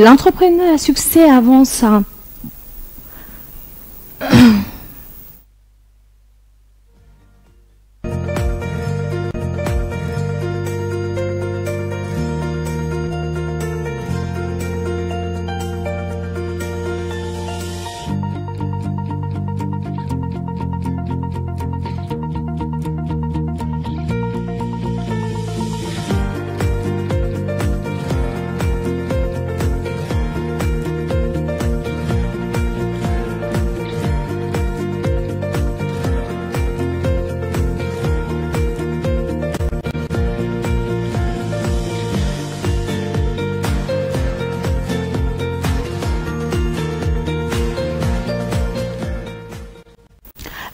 L'entrepreneur à succès avance à...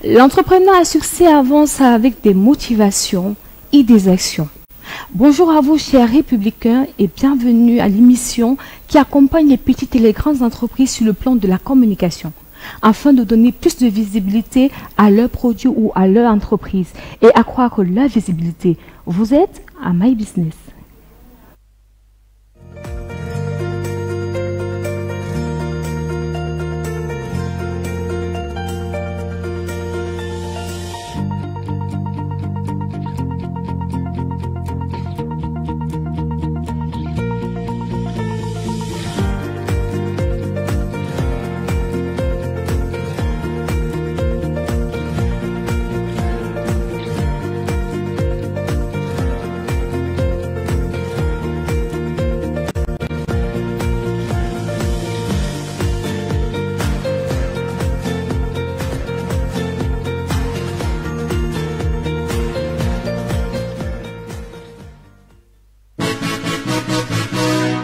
L'entrepreneur à succès avance avec des motivations et des actions. Bonjour à vous, chers républicains, et bienvenue à l'émission qui accompagne les petites et les grandes entreprises sur le plan de la communication, afin de donner plus de visibilité à leurs produits ou à leur entreprise et accroître leur visibilité. Vous êtes à My Business.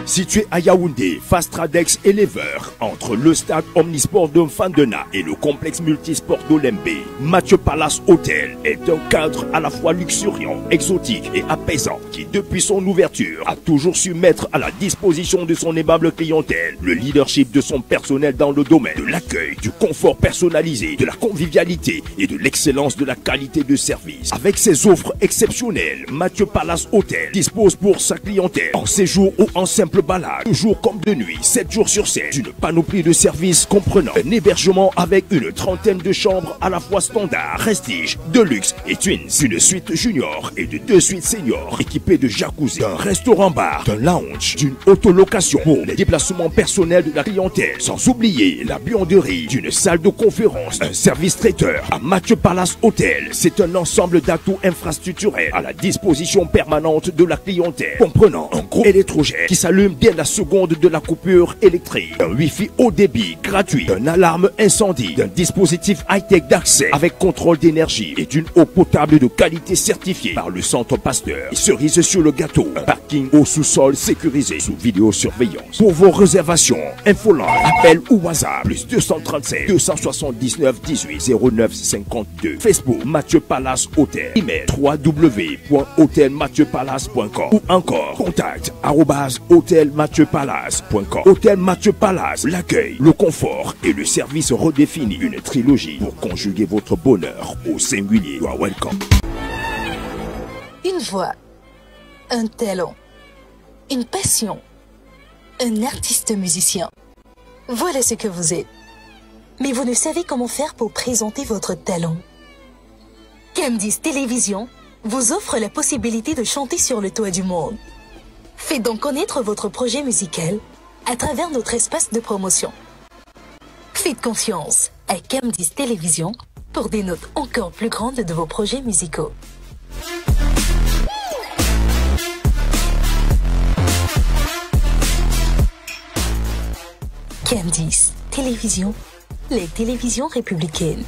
Situé à Yaoundé, Fastradex Elever, entre le stade omnisport de Mfandena et le complexe multisport d'Olembe, Mathieu Palace Hotel est un cadre à la fois luxuriant, exotique et apaisant qui, depuis son ouverture, a toujours su mettre à la disposition de son aimable clientèle le leadership de son personnel dans le domaine de l'accueil, du confort personnalisé, de la convivialité et de l'excellence de la qualité de service. Avec ses offres exceptionnelles, Mathieu Palace Hotel dispose pour sa clientèle en séjour ou en simple balade, jour comme de nuit, 7 jours sur 7, une panoplie de services comprenant un hébergement avec une trentaine de chambres à la fois standard, prestige, de luxe et twins, une suite junior et de 2 suites seniors équipées de jacuzzi, d'un restaurant-bar, d'un lounge, d'une autolocation pour les déplacements personnels de la clientèle, sans oublier la buanderie, d'une salle de conférence, un service traiteur. À Mathieu Palace Hotel, c'est un ensemble d'atouts infrastructurels à la disposition permanente de la clientèle, comprenant un gros électrogène qui s'allume dès la seconde de la coupure électrique, un wifi haut débit gratuit, une alarme incendie, d'un dispositif high-tech d'accès avec contrôle d'énergie et d'une eau potable de qualité certifiée par le Centre Pasteur. Et cerise sur le gâteau, un parking au sous-sol sécurisé sous vidéosurveillance. Pour vos réservations, infoland, appel ou WhatsApp, plus 237 279 18 09 52. Facebook Mathieu Palace Hotel. Email www.hotelmathieuPalace.com ou encore contact @hotelmathieuPalace.com. Hôtel Mathieu Palace, l'accueil, le confort et le service redéfini. Une trilogie pour conjuguer votre bonheur au singulier. You are welcome. Une voix, un talent, une passion, un artiste musicien. Voilà ce que vous êtes. Mais vous ne savez comment faire pour présenter votre talent. Cam10 Télévision vous offre la possibilité de chanter sur le toit du monde. Faites donc connaître votre projet musical à travers notre espace de promotion. Faites confiance à Cam10 Télévision pour des notes encore plus grandes de vos projets musicaux. Cam10 Télévision, les télévisions républicaines.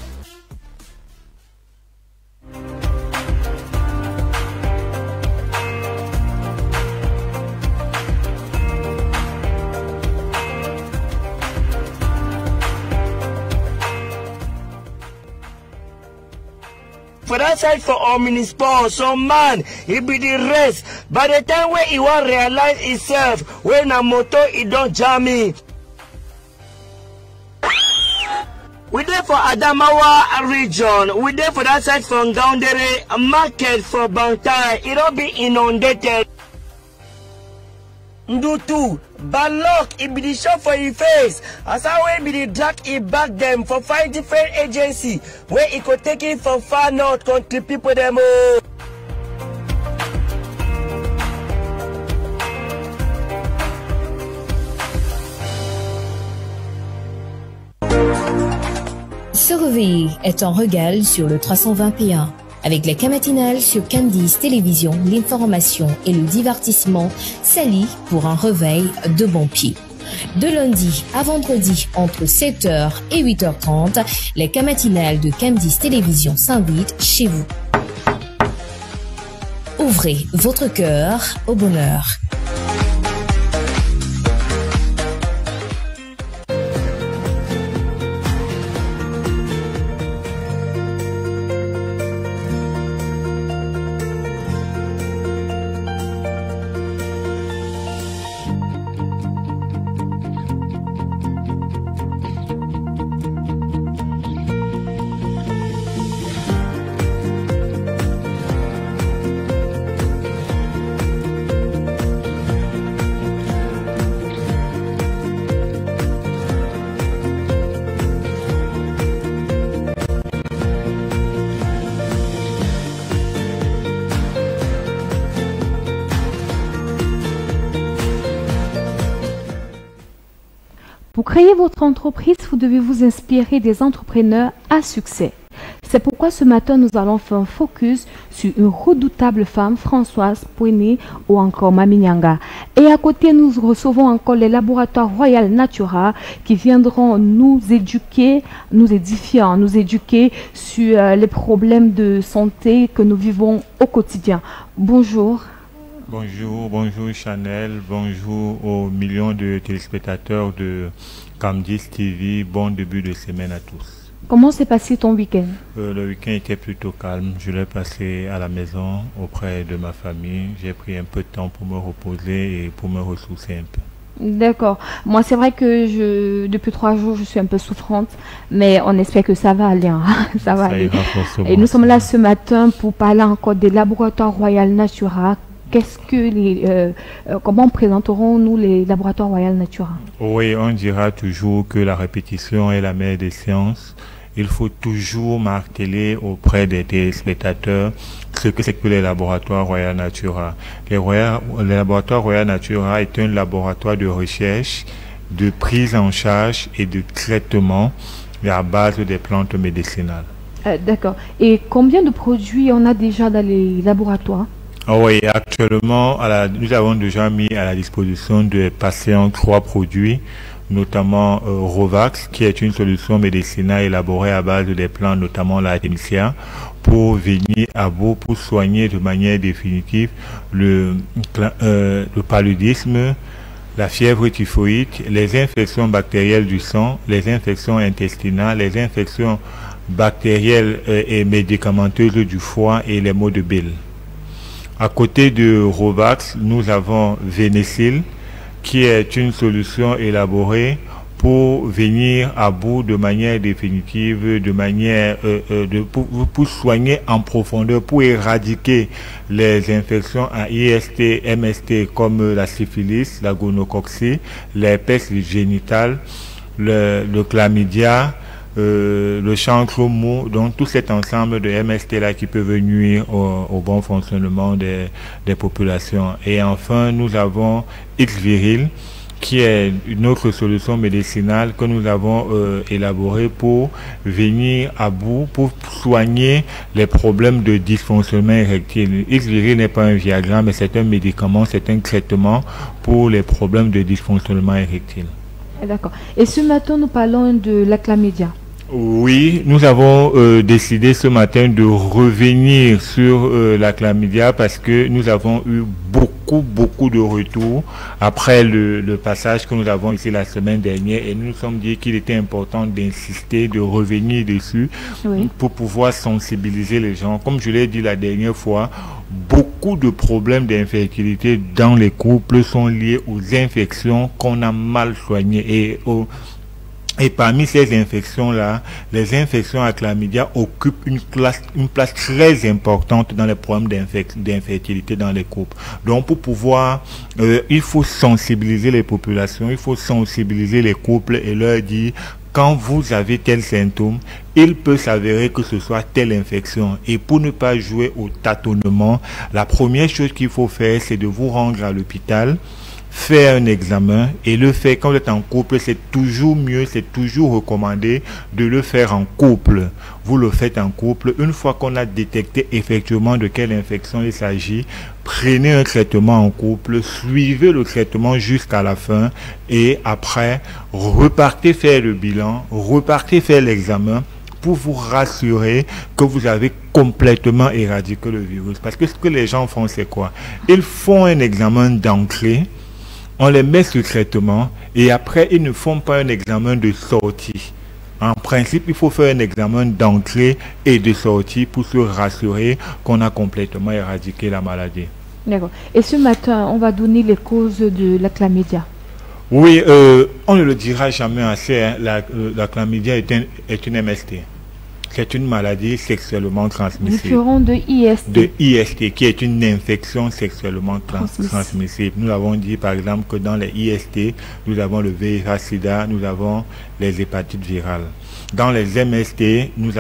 For that side for omnisport, some man, he be the rest. By the time when he want realize himself, when a motor, he don't jam me. We there for Adamawa region. We there for that side from Gaundere, market for Bantai. It don't be inundated. Ndutu, Balok, it be the shop for your face. As I will be the drag it back them for 5 different agencies where it could take it from far north country people them. Se réveiller est un régal sur le 321. Avec les cas matinales sur Candice Télévision, l'information et le divertissement s'allient pour un réveil de bon pied. De lundi à vendredi, entre 7h et 8h30, les cas matinales de Candice Télévision s'invitent chez vous. Ouvrez votre cœur au bonheur. Pour créer votre entreprise, vous devez vous inspirer des entrepreneurs à succès. C'est pourquoi ce matin, nous allons faire un focus sur une redoutable femme, Françoise Pouéné ou encore Mami Nyanga. Et à côté, nous recevons encore les laboratoires Royal Natura qui viendront nous éduquer, nous éduquer sur les problèmes de santé que nous vivons au quotidien. Bonjour. Bonjour, bonjour Chanel, bonjour aux millions de téléspectateurs de Candice TV, bon début de semaine à tous. Comment s'est passé ton week-end? Le week-end était plutôt calme, je l'ai passé à la maison auprès de ma famille, j'ai pris un peu de temps pour me reposer et pour me ressourcer un peu. D'accord. Moi, c'est vrai que depuis 3 jours, je suis un peu souffrante, mais on espère que ça va aller. Hein. Ça va aller. Et nous sommes là ce matin pour parler encore des laboratoires Royal Natura. Comment présenterons-nous les laboratoires Royal Natura? Oui, on dira toujours que la répétition est la mère des sciences. Il faut toujours marteler auprès des téléspectateurs ce que c'est que les laboratoires Royal Natura. Les laboratoires Royal Natura est un laboratoire de recherche, de prise en charge et de traitement à base des plantes médicinales. D'accord. Et combien de produits on a déjà dans les laboratoires? Oui, actuellement, nous avons déjà mis à la disposition des patients 3 produits, notamment Rovax, qui est une solution médicinale élaborée à base des plantes, notamment l'Artemisia, pour venir à bout, pour soigner de manière définitive le paludisme, la fièvre typhoïde, les infections bactérielles du sang, les infections intestinales, les infections bactérielles et médicamenteuses du foie et les maux de bile. À côté de Rovax, nous avons Vénécil, qui est une solution élaborée pour venir à bout de manière définitive, pour soigner en profondeur, pour éradiquer les infections à IST, MST comme la syphilis, la gonococcie, l'herpès génital, le chlamydia, le chancre mou, donc tout cet ensemble de MST là qui peuvent nuire au bon fonctionnement des populations. Et enfin, nous avons X-Viril, qui est une autre solution médicinale que nous avons élaborée pour venir à bout, pour soigner les problèmes de dysfonctionnement érectile. X-Viril n'est pas un Viagra, mais c'est un médicament, c'est un traitement pour les problèmes de dysfonctionnement érectile. D'accord. Et ce matin, nous parlons de la chlamydia. Oui, nous avons décidé ce matin de revenir sur la chlamydia parce que nous avons eu beaucoup de retours après le passage que nous avons ici la semaine dernière et nous nous sommes dit qu'il était important d'insister, de revenir dessus pour pouvoir sensibiliser les gens. Comme je l'ai dit la dernière fois, beaucoup de problèmes d'infertilité dans les couples sont liés aux infections qu'on a mal soignées et Et parmi ces infections-là, les infections à chlamydia occupent une place très importante dans les problèmes d'infertilité dans les couples. Donc pour pouvoir, il faut sensibiliser les populations, il faut sensibiliser les couples et leur dire, quand vous avez tel symptôme, il peut s'avérer que ce soit telle infection. Et pour ne pas jouer au tâtonnement, la première chose qu'il faut faire, c'est de vous rendre à l'hôpital, faire un examen, et le faire quand vous êtes en couple, c'est toujours mieux, c'est toujours recommandé de le faire en couple. Vous le faites en couple. Une fois qu'on a détecté effectivement de quelle infection il s'agit, prenez un traitement en couple, suivez le traitement jusqu'à la fin, et après, repartez faire le bilan, repartez faire l'examen, pour vous rassurer que vous avez complètement éradiqué le virus. Parce que ce que les gens font, c'est quoi? Ils font un examen d'entrée, on les met sous traitement, et après, ils ne font pas un examen de sortie. En principe, il faut faire un examen d'entrée et de sortie pour se rassurer qu'on a complètement éradiqué la maladie. D'accord. Et ce matin, on va donner les causes de la chlamydia. Oui, on ne le dira jamais assez, hein. La chlamydia est une MST. C'est une maladie sexuellement transmissible. Différent de IST. De IST, qui est une infection sexuellement transmissible. Nous avons dit par exemple que dans les IST, nous avons le VIH-Sida, nous avons les hépatites virales. Dans les MST, nous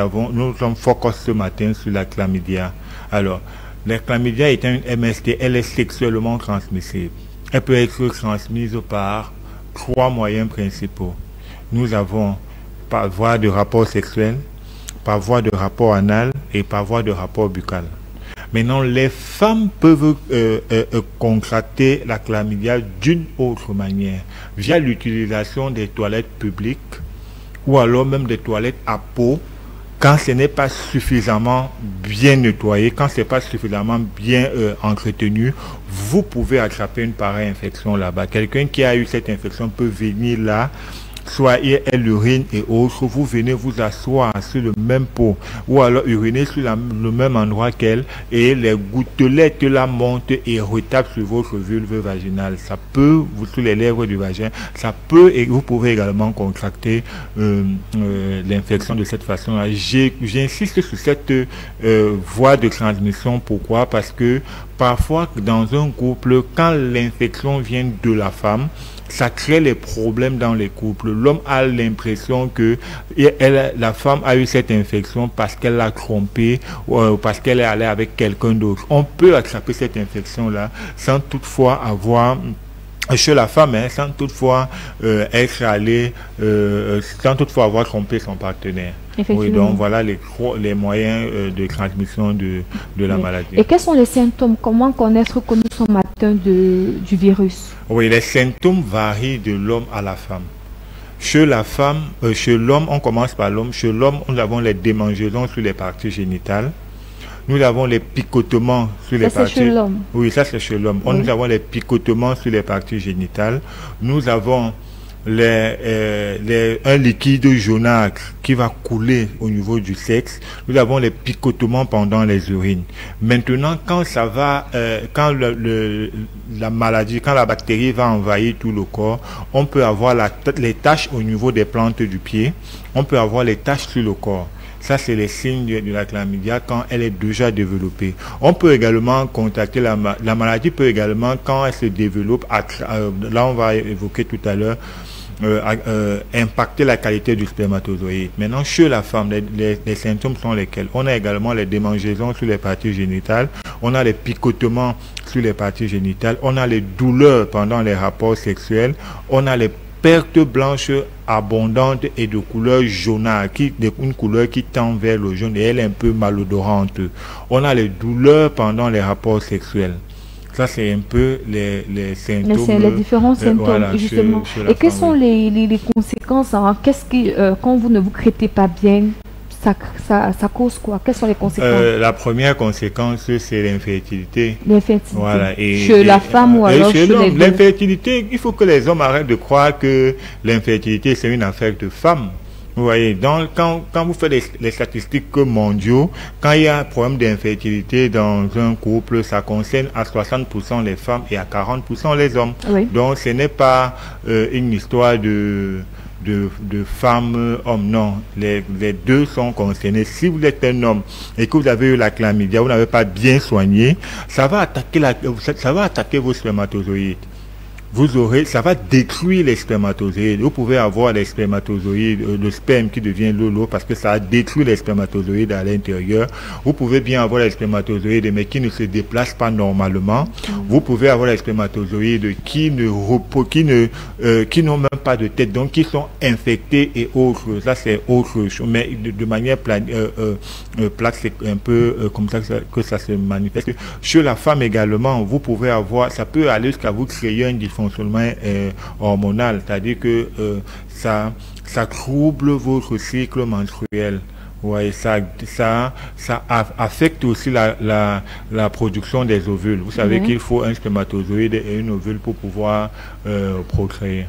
sommes focus ce matin sur la chlamydia. Alors, la chlamydia est une MST, elle est sexuellement transmissible. Elle peut être transmise par 3 moyens principaux. Nous avons par voie de rapport sexuel, par voie de rapport anal et par voie de rapport buccal. Maintenant, les femmes peuvent contracter la chlamydia d'une autre manière, via l'utilisation des toilettes publiques ou alors même des toilettes à peau, quand ce n'est pas suffisamment bien nettoyé, quand ce n'est pas suffisamment bien entretenu, vous pouvez attraper une pareille infection là-bas. Quelqu'un qui a eu cette infection peut venir là, soit elle urine et autres, vous venez vous asseoir sur le même pot ou alors uriner sur le même endroit qu'elle, et les gouttelettes là montent et retapent sur votre vulve vaginale. Ça peut, sur les lèvres du vagin, ça peut, et vous pouvez également contracter l'infection de cette façon-là. J'insiste sur cette voie de transmission. Pourquoi? Parce que parfois dans un couple, quand l'infection vient de la femme, ça crée les problèmes dans les couples. L'homme a l'impression que la femme a eu cette infection parce qu'elle l'a trompé ou parce qu'elle est allée avec quelqu'un d'autre. On peut attraper cette infection-là sans toutefois avoir... chez la femme, hein, sans toutefois être allé, sans toutefois avoir trompé son partenaire. Oui, donc voilà les moyens de transmission de la maladie. Et quels sont les symptômes? Comment connaître que nous sommes atteints du virus? Oui, les symptômes varient de l'homme à la femme. Chez la femme, chez l'homme, on commence par l'homme. Chez l'homme, nous avons les démangeaisons sur les parties génitales. Nous avons les picotements sur les parties... chez l'homme. Oui, ça c'est chez l'homme. Oui. Nous avons les picotements sur les parties génitales. Nous avons un liquide jaunâtre qui va couler au niveau du sexe. Nous avons les picotements pendant les urines. Maintenant, quand ça va, quand la maladie, quand la bactérie va envahir tout le corps, on peut avoir les taches au niveau des plantes du pied. On peut avoir les taches sur le corps. Ça, c'est les signes de la chlamydia quand elle est déjà développée. On peut également contacter la maladie, peut également, quand elle se développe, là on va évoquer tout à l'heure, impacter la qualité du spermatozoïde. Maintenant, chez la femme, les symptômes sont lesquels? On a également les démangeaisons sur les parties génitales, on a les picotements sur les parties génitales, on a les douleurs pendant les rapports sexuels, on a les pertes blanches abondantes et de couleur jaunâtre, une couleur qui tend vers le jaune et elle est un peu malodorante. On a les douleurs pendant les rapports sexuels. Ça, c'est un peu les symptômes. Les différents symptômes, voilà, justement. Et quelles sont les conséquences, hein? Qu'est-ce qui, quand vous ne vous traitez pas bien, ça cause quoi? Quelles sont les conséquences? La première conséquence, c'est l'infertilité. L'infertilité. Voilà. Chez la femme ou alors chez les deux? L'infertilité, il faut que les hommes arrêtent de croire que l'infertilité, c'est une affaire de femmes. Vous voyez, donc quand vous faites les statistiques mondiaux, quand il y a un problème d'infertilité dans un couple, ça concerne à 60% les femmes et à 40% les hommes. Oui. Donc ce n'est pas une histoire de femmes, hommes. Non, les deux sont concernés. Si vous êtes un homme et que vous avez eu la chlamydia, vous n'avez pas bien soigné, ça va attaquer vos spermatozoïdes. Ça va détruire les spermatozoïdes. Vous pouvez avoir les spermatozoïdes, le sperme qui devient lolo parce que ça a détruit les spermatozoïdes à l'intérieur. Vous pouvez bien avoir les spermatozoïdes mais qui ne se déplacent pas normalement. Vous pouvez avoir les spermatozoïdes qui n'ont même pas de tête, donc qui sont infectés et autres. Ça c'est autre chose. Mais de manière plate, c'est un peu comme ça que ça se manifeste. Chez la femme également, vous pouvez avoir, ça peut aller jusqu'à vous créer un dysfonctionnement hormonal, c'est-à-dire que ça trouble votre cycle menstruel. Ouais, ça affecte aussi la production des ovules. Vous savez qu'il faut un spermatozoïde et une ovule pour pouvoir procréer.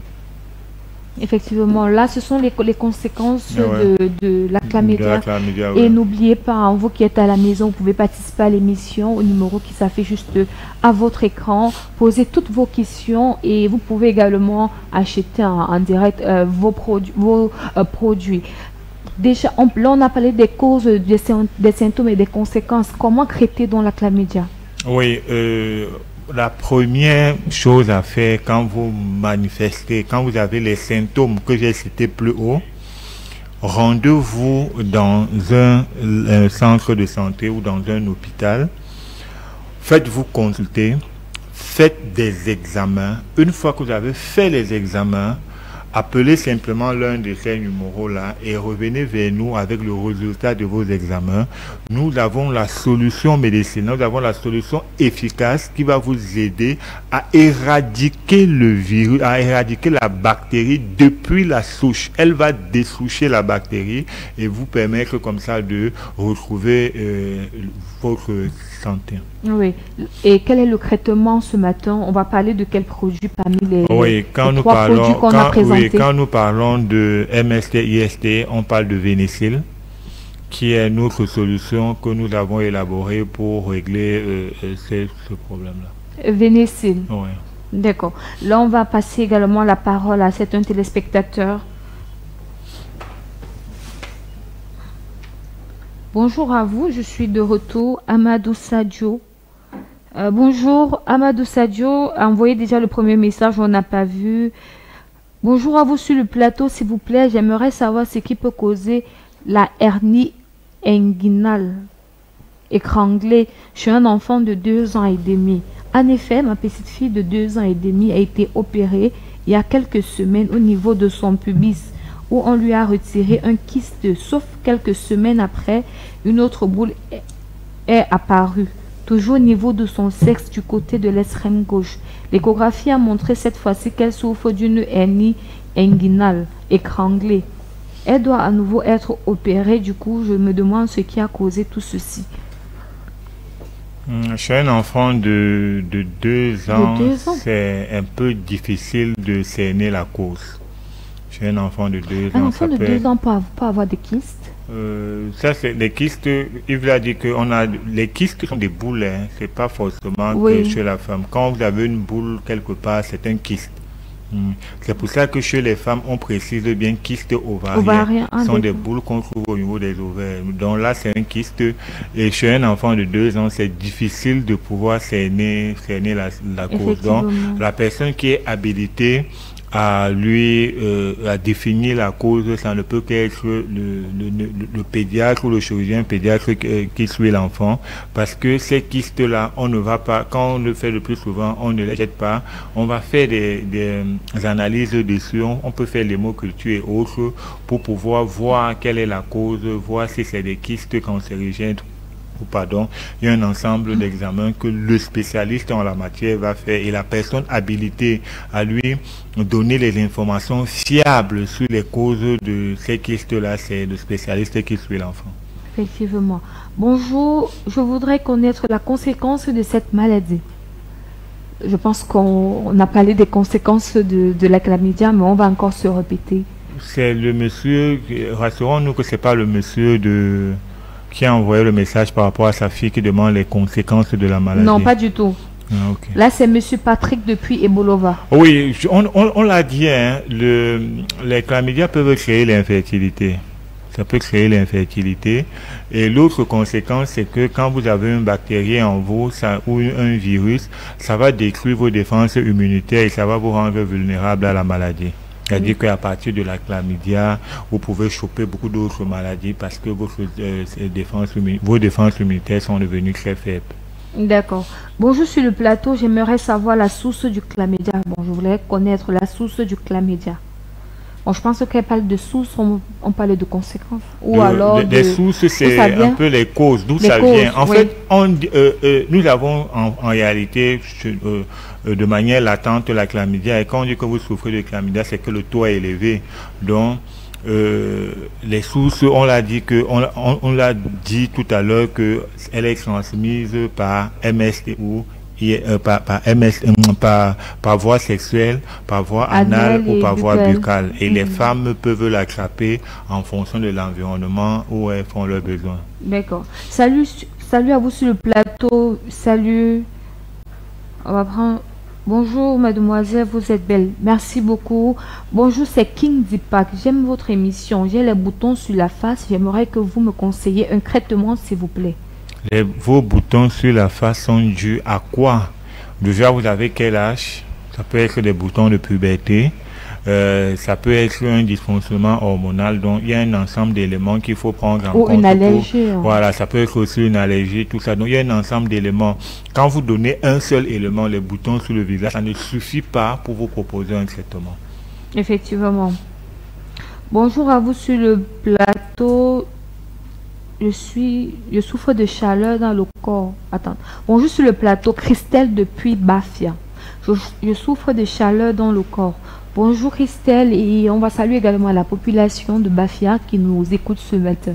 Effectivement, là, ce sont les conséquences de la chlamydia. Et n'oubliez pas, vous qui êtes à la maison, vous pouvez participer à l'émission au numéro qui s'affiche juste à votre écran. Posez toutes vos questions et vous pouvez également acheter en direct vos produits. Déjà, là, on a parlé des causes, des symptômes et des conséquences. Comment traiter donc la chlamydia? Oui, la première chose à faire quand vous manifestez, quand vous avez les symptômes que j'ai cités plus haut, rendez-vous dans un centre de santé ou dans un hôpital, faites-vous consulter, faites des examens. Une fois que vous avez fait les examens, appelez simplement l'un de ces numéros-là et revenez vers nous avec le résultat de vos examens. Nous avons la solution médicinale, nous avons la solution efficace qui va vous aider à éradiquer le virus, à éradiquer la bactérie depuis la souche. Elle va dessoucher la bactérie et vous permettre comme ça de retrouver votre santé. Oui. Et quel est le traitement ce matin? On va parler de quel produit parmi les quand nous parlons de MST, IST, on parle de Vénécile, qui est notre solution que nous avons élaborée pour régler ce problème-là. Vénécile. Oui. D'accord. Là, on va passer également la parole à certains téléspectateurs. Bonjour à vous, je suis de retour, Amadou Sadio. Bonjour, Amadou Sadio, envoyez déjà le premier message, on n'a pas vu. Bonjour à vous sur le plateau, s'il vous plaît, j'aimerais savoir ce qui peut causer la hernie inguinale étranglée chez un enfant de 2 ans et demi. En effet, ma petite fille de 2 ans et demi a été opérée il y a quelques semaines au niveau de son pubis, où on lui a retiré un kyste, sauf quelques semaines après, une autre boule est apparue, toujours au niveau de son sexe du côté de l'extrême gauche. L'échographie a montré cette fois-ci qu'elle souffre d'une hernie inguinale étranglée. Elle doit à nouveau être opérée, du coup je me demande ce qui a causé tout ceci. Chez un enfant de 2 ans, c'est un peu difficile de cerner la cause. Chez un enfant de 2 ans, un enfant de 2 ans peut avoir des kystes? Ça, c'est des kystes. Il vous a dit que les kystes sont des boules, hein, c'est pas forcément que chez la femme. Quand vous avez une boule quelque part, c'est un kyste. C'est pour ça que chez les femmes, on précise bien kystes ovariens. Ce sont des boules qu'on trouve au niveau des ovaires. Donc là, c'est un kyste. Et chez un enfant de 2 ans, c'est difficile de pouvoir cerner la cause. Donc, la personne qui est habilitée à définir la cause, ça ne peut qu'être le pédiatre ou le chirurgien pédiatre qui suit l'enfant, parce que ces kystes-là, on ne va pas, quand on le fait le plus souvent, on ne les jette pas, on va faire des analyses dessus, on peut faire l'hémoculture et autres pour pouvoir voir quelle est la cause, voir si c'est des kystes cancérigènes ou pardon. Il y a un ensemble d'examens que le spécialiste en la matière va faire et la personne habilitée à lui donner les informations fiables sur les causes de ces kystes-là, c'est le spécialiste qui suit l'enfant. Effectivement. Bonjour, je voudrais connaître la conséquence de cette maladie. Je pense qu'on a parlé des conséquences de la chlamydia, mais on va encore se répéter. C'est le monsieur, rassurons-nous que c'est pas le monsieur qui a envoyé le message par rapport à sa fille qui demande les conséquences de la maladie. Non, pas du tout. Ah, okay. Là, c'est Monsieur Patrick depuis Ebolova. Oui, on l'a dit, hein, les chlamydia peuvent créer l'infertilité. Ça peut créer l'infertilité. Et l'autre conséquence, c'est que quand vous avez une bactérie en vous ou un virus, ça va détruire vos défenses immunitaires et ça va vous rendre vulnérable à la maladie. C'est-à-dire qu'à partir de la chlamydia, vous pouvez choper beaucoup d'autres maladies parce que vos défenses immunitaires sont devenues très faibles. D'accord. Bonjour sur le plateau, j'aimerais savoir la source du chlamydia. Bon, je voulais connaître la source du chlamydia. Bon, je pense qu'elle parle de source, on parle de conséquences. Ou alors des sources, c'est un peu les causes, d'où ça vient. En fait, nous avons en réalité, de manière latente, la chlamydia. Et quand on dit que vous souffrez de chlamydia, c'est que le taux est élevé. Donc, les sources, on l'a dit tout à l'heure qu'elle est transmise par MST ou par voie sexuelle, par voie anale ou par voie buccale. Et les femmes peuvent l'attraper en fonction de l'environnement où elles font leurs besoins. D'accord. Salut à vous sur le plateau. Salut. On va prendre... Bonjour mademoiselle, vous êtes belle. Merci beaucoup. Bonjour, c'est King Dipak. J'aime votre émission. J'ai les boutons sur la face. J'aimerais que vous me conseillez un traitement, s'il vous plaît. Vos boutons sur la face sont dus à quoi? Déjà, vous avez quel âge? Ça peut être des boutons de puberté. Ça peut être un dysfonctionnement hormonal. Donc, il y a un ensemble d'éléments qu'il faut prendre en compte. Ou une allergie. Voilà, ça peut être aussi une allergie, tout ça. Donc, il y a un ensemble d'éléments. Quand vous donnez un seul élément, les boutons sur le visage, ça ne suffit pas pour vous proposer un traitement. Effectivement. Bonjour à vous sur le plateau. Je souffre de chaleur dans le corps. Attends. Bonjour sur le plateau. Christelle depuis Bafia. Je souffre de chaleur dans le corps. Bonjour Christelle, et on va saluer également la population de Bafia qui nous écoute ce matin.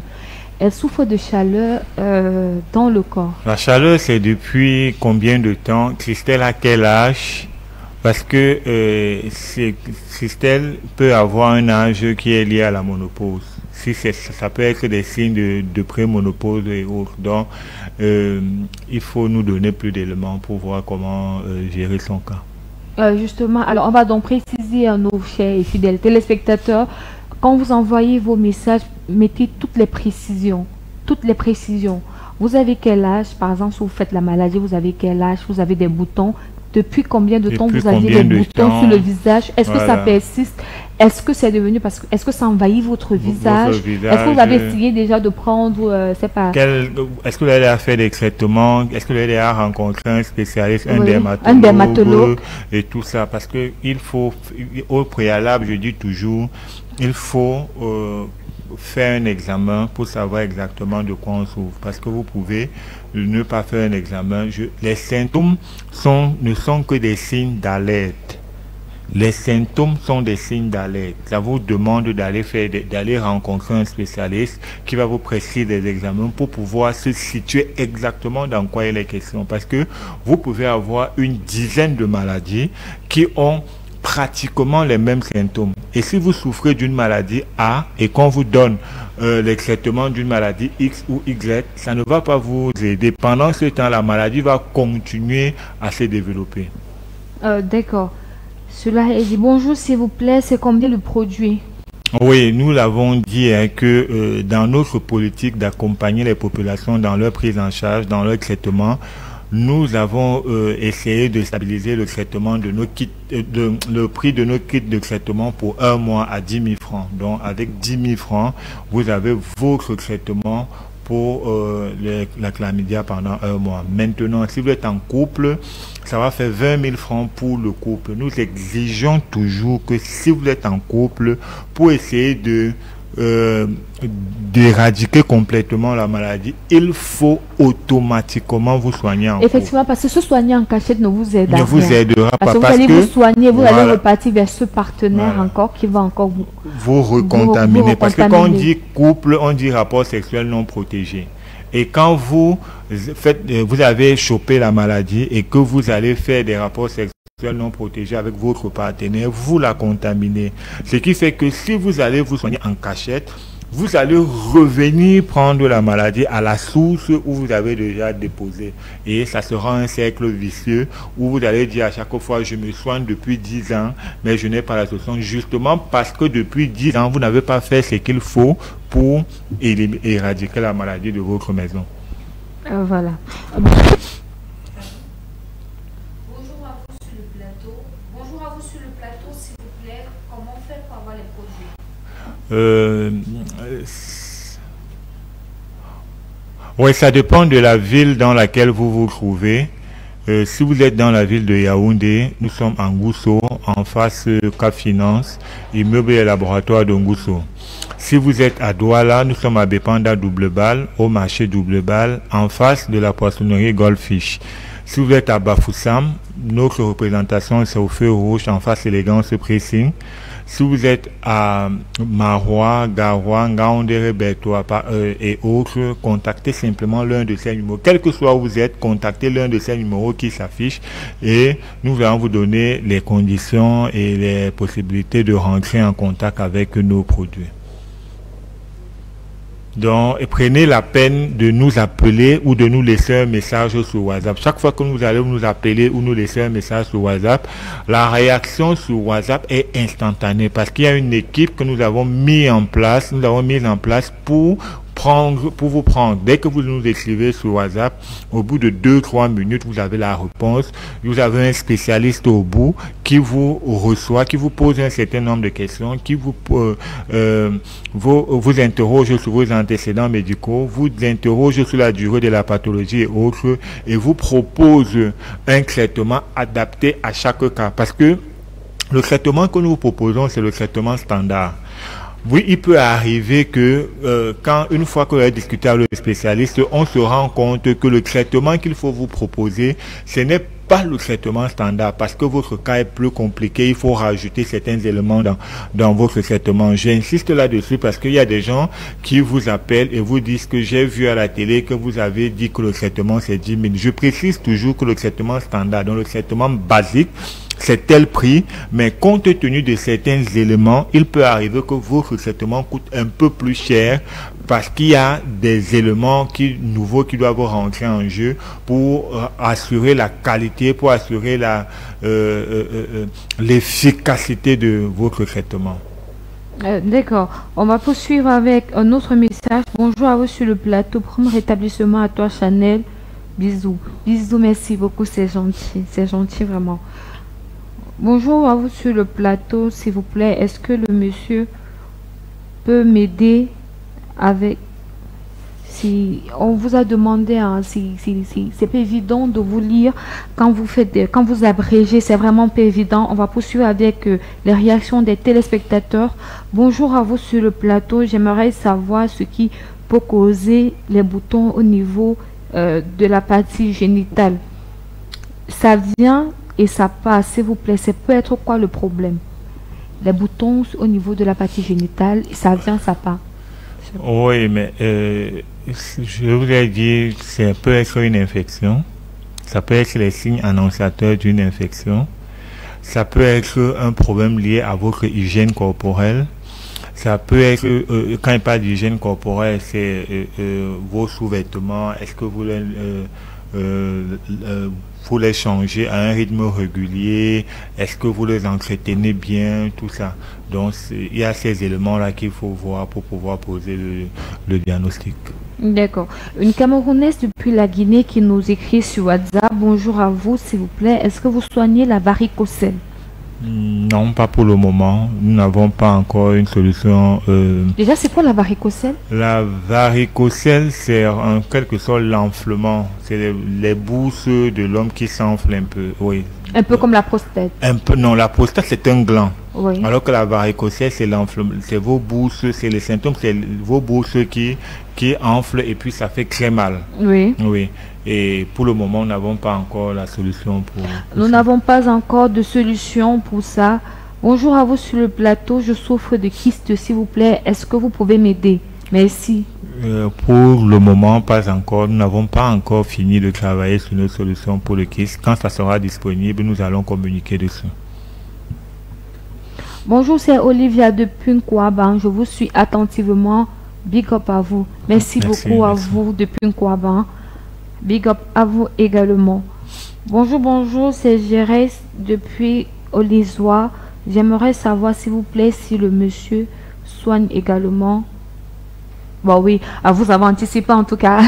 Elle souffre de chaleur dans le corps. La chaleur, c'est depuis combien de temps? Christelle, à quel âge? Parce que Christelle peut avoir un âge qui est lié à la ménopause. Si ça peut être des signes de pré-ménopause et autres. Donc, il faut nous donner plus d'éléments pour voir comment gérer son cas. Justement, alors on va donc préciser à nos chers et fidèles téléspectateurs, quand vous envoyez vos messages, mettez toutes les précisions. Toutes les précisions. Vous avez quel âge? Par exemple, si vous faites la maladie, vous avez quel âge? Vous avez des boutons? Depuis combien de temps vous avez des boutons sur le visage? Est-ce que ça persiste? Est-ce que c'est devenu est-ce que ça envahit votre visage? Est-ce que vous avez essayé déjà de prendre, c'est pas... Est-ce que vous avez fait des traitements? Est-ce que vous avez rencontré un spécialiste, un dermatologue et tout ça? Parce que il faut, au préalable, je dis toujours, il faut faire un examen pour savoir exactement de quoi on souffre. Parce que vous pouvez ne pas faire un examen. Les symptômes ne sont que des signes d'alerte. Les symptômes sont des signes d'alerte. Ça vous demande d'aller rencontrer un spécialiste qui va vous prescrire des examens pour pouvoir se situer exactement dans quoi il est question. Parce que vous pouvez avoir une dizaine de maladies qui ont pratiquement les mêmes symptômes. Et si vous souffrez d'une maladie A et qu'on vous donne les traitements d'une maladie X ou Y, ça ne va pas vous aider. Pendant ce temps, la maladie va continuer à se développer. D'accord. Cela est dit. Bonjour, s'il vous plaît, c'est combien le produit? Oui, nous l'avons dit que dans notre politique d'accompagner les populations dans leur prise en charge, dans leur traitement, nous avons essayé de stabiliser le traitement de nos kits, le prix de nos kits de traitement pour un mois à 10 000 francs. Donc, avec 10 000 francs, vous avez votre traitement pour la chlamydia pendant un mois. Maintenant, si vous êtes en couple, ça va faire 20 000 francs pour le couple. Nous exigeons toujours que si vous êtes en couple, pour essayer d'éradiquer complètement la maladie, il faut automatiquement vous soigner en couple. Effectivement, parce que se soigner en cachette ne vous aidera ne vous aidera pas. Parce que vous allez vous soigner, vous allez repartir vers ce partenaire encore qui va encore vous recontaminer. Parce que quand on dit couple, on dit rapport sexuel non protégé. Et quand vous avez chopé la maladie et que vous allez faire des rapports sexuels non protégés avec votre partenaire, vous la contaminez. Ce qui fait que si vous allez vous soigner en cachette, vous allez revenir prendre la maladie à la source où vous avez déjà déposé. Et ça sera un cercle vicieux où vous allez dire à chaque fois, je me soigne depuis 10 ans, mais je n'ai pas la solution. Justement parce que depuis 10 ans, vous n'avez pas fait ce qu'il faut pour éradiquer la maladie de votre maison. Voilà. Oui, ça dépend de la ville dans laquelle vous vous trouvez. Si vous êtes dans la ville de Yaoundé, nous sommes en Gousso, en face Cap Finance, immeuble et laboratoire de Gousso. Si vous êtes à Douala, nous sommes à Bépanda Double Balle, au marché Double Balle, en face de la poissonnerie Goldfish. Si vous êtes à Bafoussam, notre représentation c'est au feu rouge, en face élégance pressing. Si vous êtes à Marois, Garoua, Ngaoundéré, Bertois et autres, contactez simplement l'un de ces numéros. Quel que soit où vous êtes, contactez l'un de ces numéros qui s'affichent et nous allons vous donner les conditions et les possibilités de rentrer en contact avec nos produits. Donc, prenez la peine de nous appeler ou de nous laisser un message sur WhatsApp. Chaque fois que vous allez nous appeler ou nous laisser un message sur WhatsApp, la réaction sur WhatsApp est instantanée parce qu'il y a une équipe que nous avons mis en place, pour vous prendre. Dès que vous nous écrivez sur WhatsApp, au bout de 2-3 minutes, vous avez la réponse. Vous avez un spécialiste au bout qui vous reçoit, qui vous pose un certain nombre de questions, qui vous interroge sur vos antécédents médicaux, vous interroge sur la durée de la pathologie et autres, et vous propose un traitement adapté à chaque cas. Parce que le traitement que nous vous proposons, c'est le traitement standard. Oui, il peut arriver que une fois que vous avez discuté avec le spécialiste, on se rend compte que le traitement qu'il faut vous proposer, ce n'est pas le traitement standard parce que votre cas est plus compliqué, il faut rajouter certains éléments dans votre traitement. J'insiste là-dessus parce qu'il y a des gens qui vous appellent et vous disent que j'ai vu à la télé que vous avez dit que le traitement c'est 10 000. Je précise toujours que le traitement standard, donc le traitement basique, c'est tel prix, mais compte tenu de certains éléments, il peut arriver que votre traitement coûte un peu plus cher parce qu'il y a des éléments nouveaux qui doivent rentrer en jeu pour assurer la qualité, pour assurer l'efficacité de votre traitement. D'accord. On va poursuivre avec un autre message. Bonjour à vous sur le plateau. Premier rétablissement à toi, Chanel. Bisous. Bisous, merci beaucoup. C'est gentil. C'est gentil, vraiment. Bonjour à vous sur le plateau, s'il vous plaît. Est-ce que le monsieur peut m'aider avec... Si on vous a demandé, hein, si c'est pas évident de vous lire quand vous abrégez, c'est vraiment pas évident. On va poursuivre avec les réactions des téléspectateurs. Bonjour à vous sur le plateau. J'aimerais savoir ce qui peut causer les boutons au niveau de la partie génitale. Ça vient et ça passe, s'il vous plaît. Ça peut être quoi le problème? Les boutons au niveau de la partie génitale, ça vient, ça part. Oui, mais je vous ai dit, ça peut être une infection. Ça peut être les signes annonciateurs d'une infection. Ça peut être un problème lié à votre hygiène corporelle. Ça peut être, quand il parle d'hygiène corporelle, c'est vos sous-vêtements. Est-ce que vous les changez à un rythme régulier? Est-ce que vous les entretenez bien? Tout ça. Donc, il y a ces éléments-là qu'il faut voir pour pouvoir poser le diagnostic. D'accord. Une Camerounaise depuis la Guinée qui nous écrit sur WhatsApp. Bonjour à vous, s'il vous plaît. Est-ce que vous soignez la varicocèle? Non, pas pour le moment. Nous n'avons pas encore une solution. Déjà, c'est quoi la varicocèle? La varicocèle, c'est en quelque sorte l'enflement. C'est les bourses de l'homme qui s'enflent un peu. Oui. Un peu comme la prostate. Un peu, non, la prostate, c'est un gland. Oui. Alors que la varicocèle, c'est l'enflement. C'est vos bourses, c'est les symptômes, c'est vos bourses qui enflent et puis ça fait très mal. Oui. Oui. Et pour le moment, nous n'avons pas encore la solution pour nous n'avons pas encore de solution pour ça. Bonjour à vous sur le plateau. Je souffre de kyste, s'il vous plaît. Est-ce que vous pouvez m'aider? Merci. Pour le moment, pas encore. Nous n'avons pas encore fini de travailler sur nos solutions pour le kyste. Quand ça sera disponible, nous allons communiquer dessus. Bonjour, c'est Olivia de Punkwaban. Je vous suis attentivement Big up à vous. Merci beaucoup à vous depuis Nkwaba. Big up à vous également. Bonjour, c'est Gérès depuis Olisois. J'aimerais savoir s'il vous plaît si le monsieur soigne également. Bon oui, vous avez anticipé en tout cas.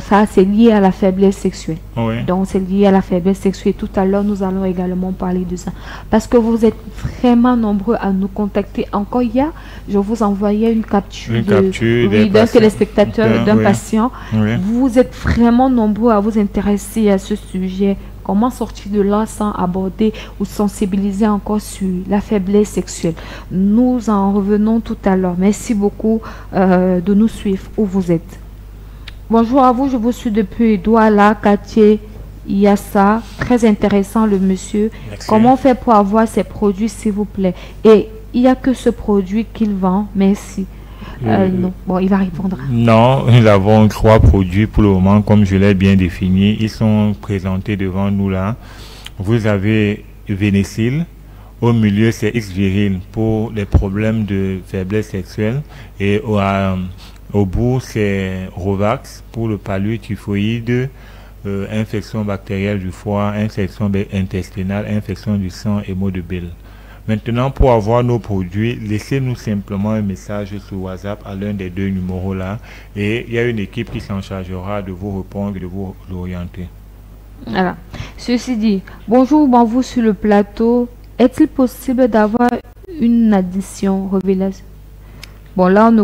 Ça c'est lié à la faiblesse sexuelle. Oui. Donc c'est lié à la faiblesse sexuelle. Tout à l'heure nous allons également parler de ça. Parce que vous êtes vraiment nombreux à nous contacter. Encore hier, je vous envoyais une capture d'un téléspectateur, d'un patient. Oui. Vous êtes vraiment nombreux à vous intéresser à ce sujet. Comment sortir de là sans aborder ou sensibiliser encore sur la faiblesse sexuelle? Nous en revenons tout à l'heure. Merci beaucoup de nous suivre où vous êtes. Bonjour à vous, je vous suis depuis Douala, quartier Yassa. Très intéressant le monsieur. Merci. Comment faire pour avoir ces produits s'il vous plaît? Et il n'y a que ce produit qu'il vend. Merci. Non, bon, il va répondre. Non, nous avons 3 produits pour le moment, comme je l'ai bien défini. Ils sont présentés devant nous là. Vous avez Vénécil. Au milieu, c'est X-Viril pour les problèmes de faiblesse sexuelle. Et au bout, c'est Rovax pour le palu typhoïde, infection bactérielle du foie, infection intestinale, infection du sang et maux de bile. Maintenant, pour avoir nos produits, laissez-nous simplement un message sur WhatsApp à l'un des 2 numéros là. Et il y a une équipe qui s'en chargera de vous répondre et de vous orienter. Voilà. Ceci dit, bonjour, vous sur le plateau. Est-il possible d'avoir une addition révélation? Bon, là, on ne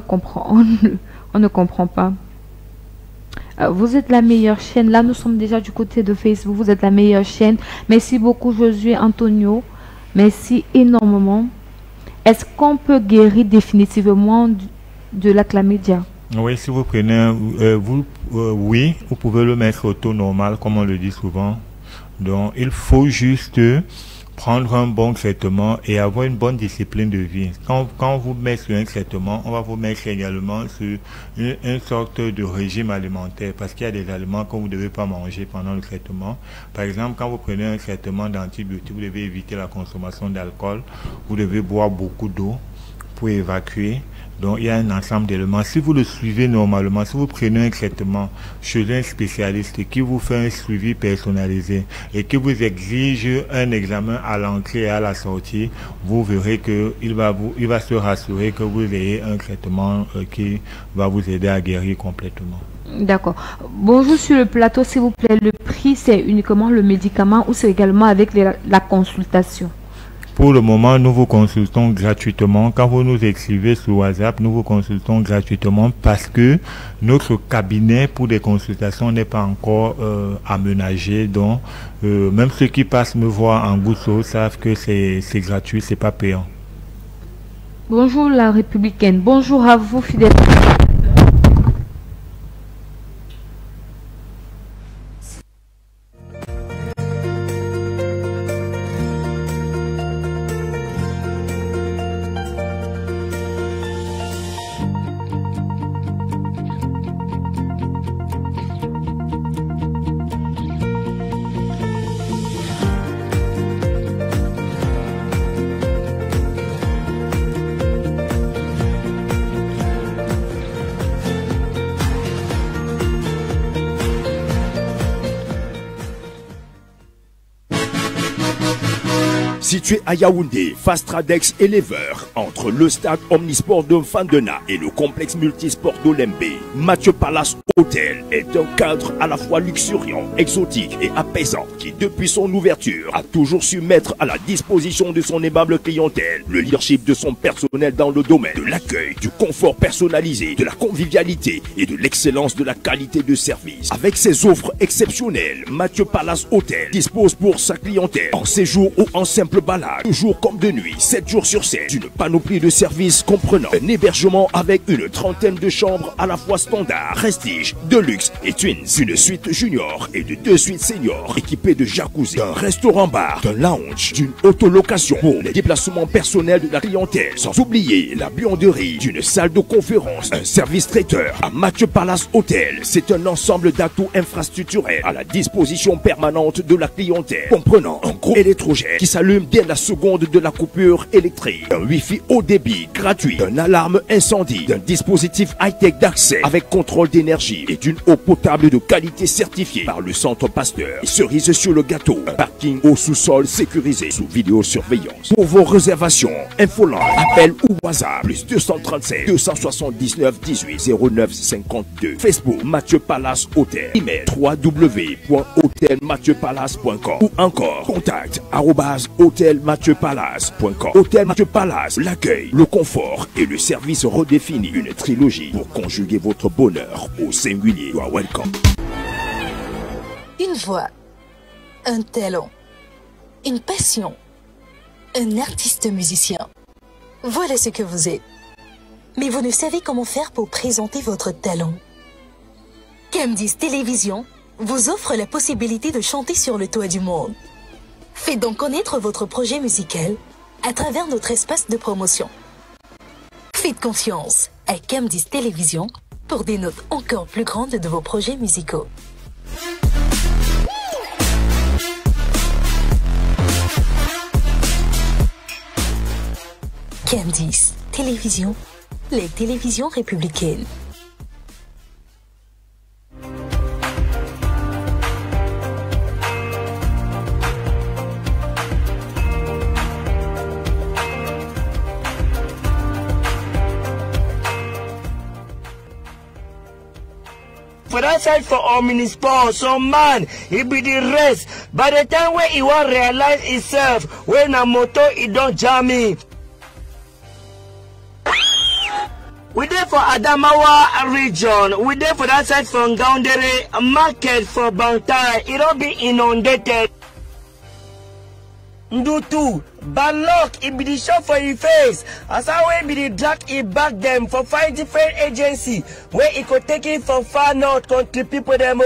comprend pas. Vous êtes la meilleure chaîne. Là, nous sommes déjà du côté de Facebook. Vous êtes la meilleure chaîne. Merci beaucoup, Josué Antonio. Merci énormément. Est-ce qu'on peut guérir définitivement de la chlamydia? Oui, si vous prenez, oui, vous pouvez le mettre au taux normal, comme on le dit souvent. Donc, il faut juste prendre un bon traitement et avoir une bonne discipline de vie. Quand vous mettez sur un traitement, on va vous mettre également sur une sorte de régime alimentaire, parce qu'il y a des aliments que vous ne devez pas manger pendant le traitement. Par exemple, quand vous prenez un traitement d'antibiotiques, vous devez éviter la consommation d'alcool, vous devez boire beaucoup d'eau pour évacuer. Donc, il y a un ensemble d'éléments. Si vous le suivez normalement, si vous prenez un traitement chez un spécialiste qui vous fait un suivi personnalisé et qui vous exige un examen à l'entrée et à la sortie, vous verrez qu'il va se rassurer que vous ayez un traitement qui va vous aider à guérir complètement. D'accord. Bonjour sur le plateau, s'il vous plaît. Le prix, c'est uniquement le médicament ou c'est également avec la consultation? Pour le moment, nous vous consultons gratuitement. Quand vous nous écrivez sur WhatsApp, nous vous consultons gratuitement parce que notre cabinet pour des consultations n'est pas encore aménagé. Donc, même ceux qui passent me voir en Gousso savent que c'est gratuit, c'est pas payant. Bonjour la républicaine. Bonjour à vous, fidèles. Situé à Yaoundé, Fastradex Elever, entre le stade omnisport de Fandena et le complexe multisport d'Olembe, Mathieu Palace Hôtel est un cadre à la fois luxuriant, exotique et apaisant qui, depuis son ouverture, a toujours su mettre à la disposition de son aimable clientèle le leadership de son personnel dans le domaine de l'accueil, du confort personnalisé, de la convivialité et de l'excellence de la qualité de service. Avec ses offres exceptionnelles, Mathieu Palace Hôtel dispose pour sa clientèle en séjour ou en simple balade, toujours comme de nuit, 7 jours sur 7, une panoplie de services comprenant un hébergement avec une trentaine de chambres à la fois standard, prestige, deluxe et twins, une suite junior et de 2 suites seniors équipées de jacuzzi, d'un restaurant-bar, d'un lounge, d'une autolocation pour les déplacements personnels de la clientèle, sans oublier la buanderie, d'une salle de conférence, un service traiteur. À Mathieu Palace Hôtel, c'est un ensemble d'atouts infrastructurels à la disposition permanente de la clientèle, comprenant un gros électrogène qui s'allume dès la seconde de la coupure électrique, d'un Wi-Fi haut débit gratuit, d'une alarme incendie, d'un dispositif high-tech d'accès avec contrôle d'énergie et d'une eau potable de qualité certifiée par le Centre Pasteur. Et cerise sur le gâteau, un parking au sous-sol sécurisé sous vidéosurveillance. Pour vos réservations, infoline, appel ou WhatsApp, plus 237 279 18 09 52. Facebook Mathieu Palace Hôtel. Email www.hotelmathieuPalace.com ou encore contact @hotelmathieuPalace.com. Hôtel Mathieu Palace, l'accueil, le confort et le service redéfini. Une trilogie pour conjuguer votre bonheur au singulier. You are welcome. Une voix, un talent, une passion, un artiste musicien. Voilà ce que vous êtes. Mais vous ne savez comment faire pour présenter votre talent. Cam10 Télévision vous offre la possibilité de chanter sur le toit du monde. Faites donc connaître votre projet musical à travers notre espace de promotion. Faites confiance à Cam10 Télévision pour des notes encore plus grandes de vos projets musicaux. Cam10 Télévision, les télévisions républicaines. For that side for omnisport, some man, he be the rest. By the time when he won't realize himself, when a motor, he don't jam him. We there for Adamawa region. We there for that side from Gaundere market for Bantai. It don't be inundated. Ndutu, bad luck, it be the shot for your face. As I will be the drag it back them for 5 different agency where it could take it from far north country people them.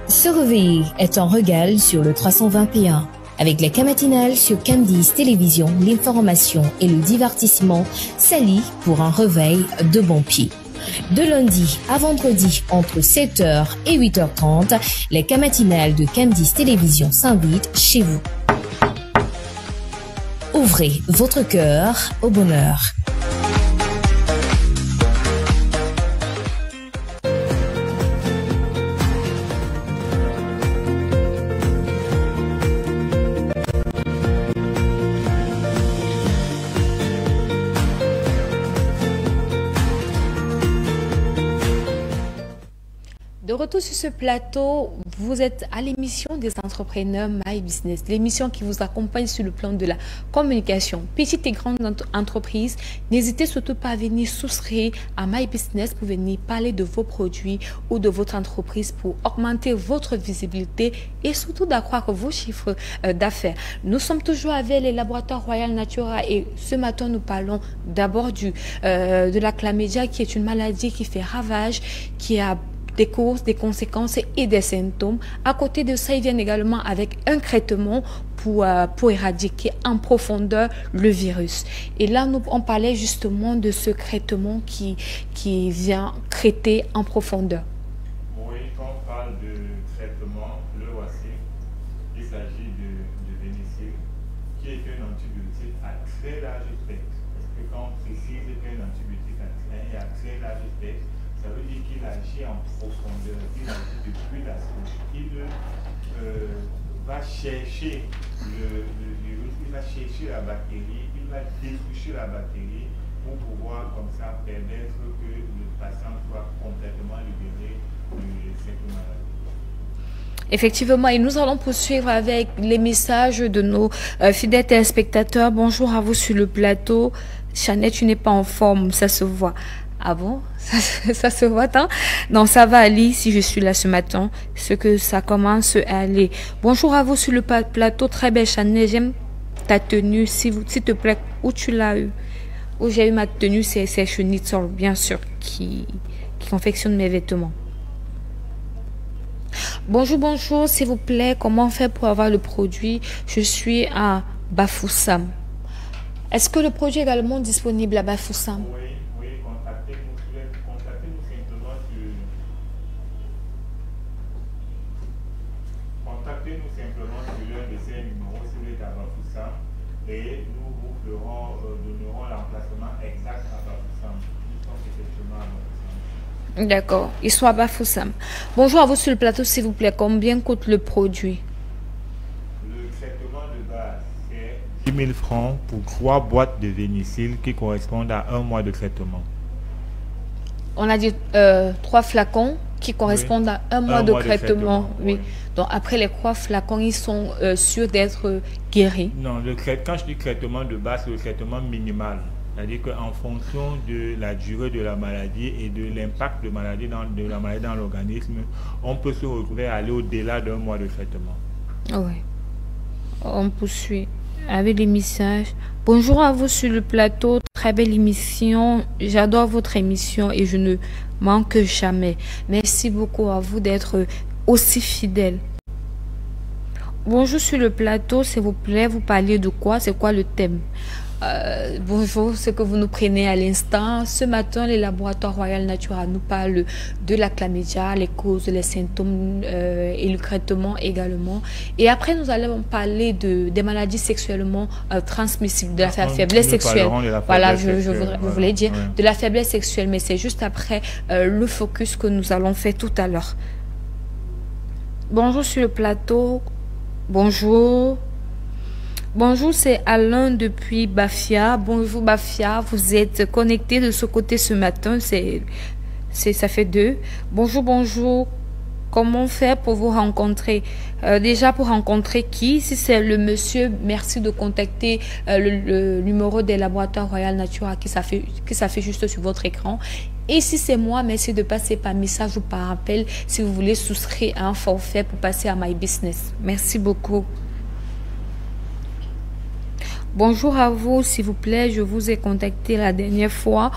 Ce réveil est un régal sur le 321. Avec la matinale sur Cam10 Télévision, l'information et le divertissement s'allient pour un réveil de bon pied. De lundi à vendredi, entre 7h et 8h30, les matinales de Cam10 Télévision s'invitent chez vous. Ouvrez votre cœur au bonheur. De retour sur ce plateau, vous êtes à l'émission des entrepreneurs My Business, l'émission qui vous accompagne sur le plan de la communication. Petites et grandes entreprises, n'hésitez surtout pas à venir souscrire à My Business pour venir parler de vos produits ou de votre entreprise pour augmenter votre visibilité et surtout d'accroître vos chiffres d'affaires. Nous sommes toujours avec les laboratoires Royal Natura et ce matin nous parlons d'abord de la chlamydia qui est une maladie qui fait ravage, qui a des causes, des conséquences et des symptômes. À côté de ça, ils viennent également avec un traitement pour éradiquer en profondeur le virus. Et là, on parlait justement de ce traitement qui vient traiter en profondeur. Oui, quand on parle de traitement, le voici. Il s'agit de Vénicil, qui est un antibiotique à très large spectre. Parce que quand on précise qu'un antibiotique a très large spectre, ça veut dire qu'il agit en profondeur, il agit depuis la souche. Il va chercher le virus, il va chercher la bactérie, il va détruire la bactérie pour pouvoir comme ça permettre que le patient soit complètement libéré de cette maladie. Effectivement, et nous allons poursuivre avec les messages de nos fidèles téléspectateurs. Bonjour à vous sur le plateau. Chanel, tu n'es pas en forme, ça se voit. Ah bon? Ça se voit, hein? Non, ça va aller si je suis là ce matin. Ce que ça commence à aller. Bonjour à vous sur le plateau. Très belle Chanel. J'aime ta tenue. S'il te plaît, où tu l'as eu? Où j'ai eu ma tenue, c'est Schnitzel, bien sûr, qui confectionne mes vêtements. Bonjour, s'il vous plaît. Comment on fait pour avoir le produit? Je suis à Bafoussam. Est-ce que le produit est également disponible à Bafoussam? Oui, contactez-nous simplement sur... Contactez-nous simplement sur l'un de ces numéros si vous êtes à Bafoussam et nous vous donnerons l'emplacement exact à Bafoussam. Nous sommes effectivement à Bafoussam. D'accord, ils sont à Bafoussam. Bonjour à vous sur le plateau, s'il vous plaît. Combien coûte le produit? Le traitement de base, c'est 10 000 francs pour 3 boîtes de Vénicil qui correspondent à 1 mois de traitement. On a dit 3 flacons qui correspondent à un mois de traitement. Oui. Oui. Donc après les 3 flacons, ils sont sûrs d'être guéris. Non, quand je dis traitement de base, c'est le traitement minimal. C'est-à-dire qu'en fonction de la durée de la maladie et de l'impact de la maladie dans l'organisme, on peut se retrouver à aller au-delà d'un mois de traitement. Oui. On poursuit avec les messages. Bonjour à vous sur le plateau. Très belle émission. J'adore votre émission et je ne manque jamais. Merci beaucoup à vous d'être aussi fidèle. Bonjour sur le plateau, s'il vous plaît. Vous parlez de quoi? C'est quoi le thème? Bonjour, ce que vous nous prenez à l'instant. Ce matin, les laboratoires Royal Natura nous parlent de la chlamydia, les causes, les symptômes et le traitement également. Et après, nous allons parler des maladies sexuellement transmissibles, de la faiblesse sexuelle. Voilà, je voulais dire de la faiblesse sexuelle, mais c'est juste après le focus que nous allons faire tout à l'heure. Bonjour sur le plateau. Bonjour. Bonjour, c'est Alain depuis Bafia. Bonjour Bafia, vous êtes connecté de ce côté ce matin, ça fait 2. Bonjour, bonjour. Comment faire pour vous rencontrer? Déjà pour rencontrer qui? Si c'est le monsieur, merci de contacter le numéro des laboratoires Royal Natura qui s'affiche juste sur votre écran. Et si c'est moi, merci de passer par message ou par appel si vous voulez souscrire à un forfait pour passer à My Business. Merci beaucoup. Bonjour à vous, s'il vous plaît. Je vous ai contacté la dernière fois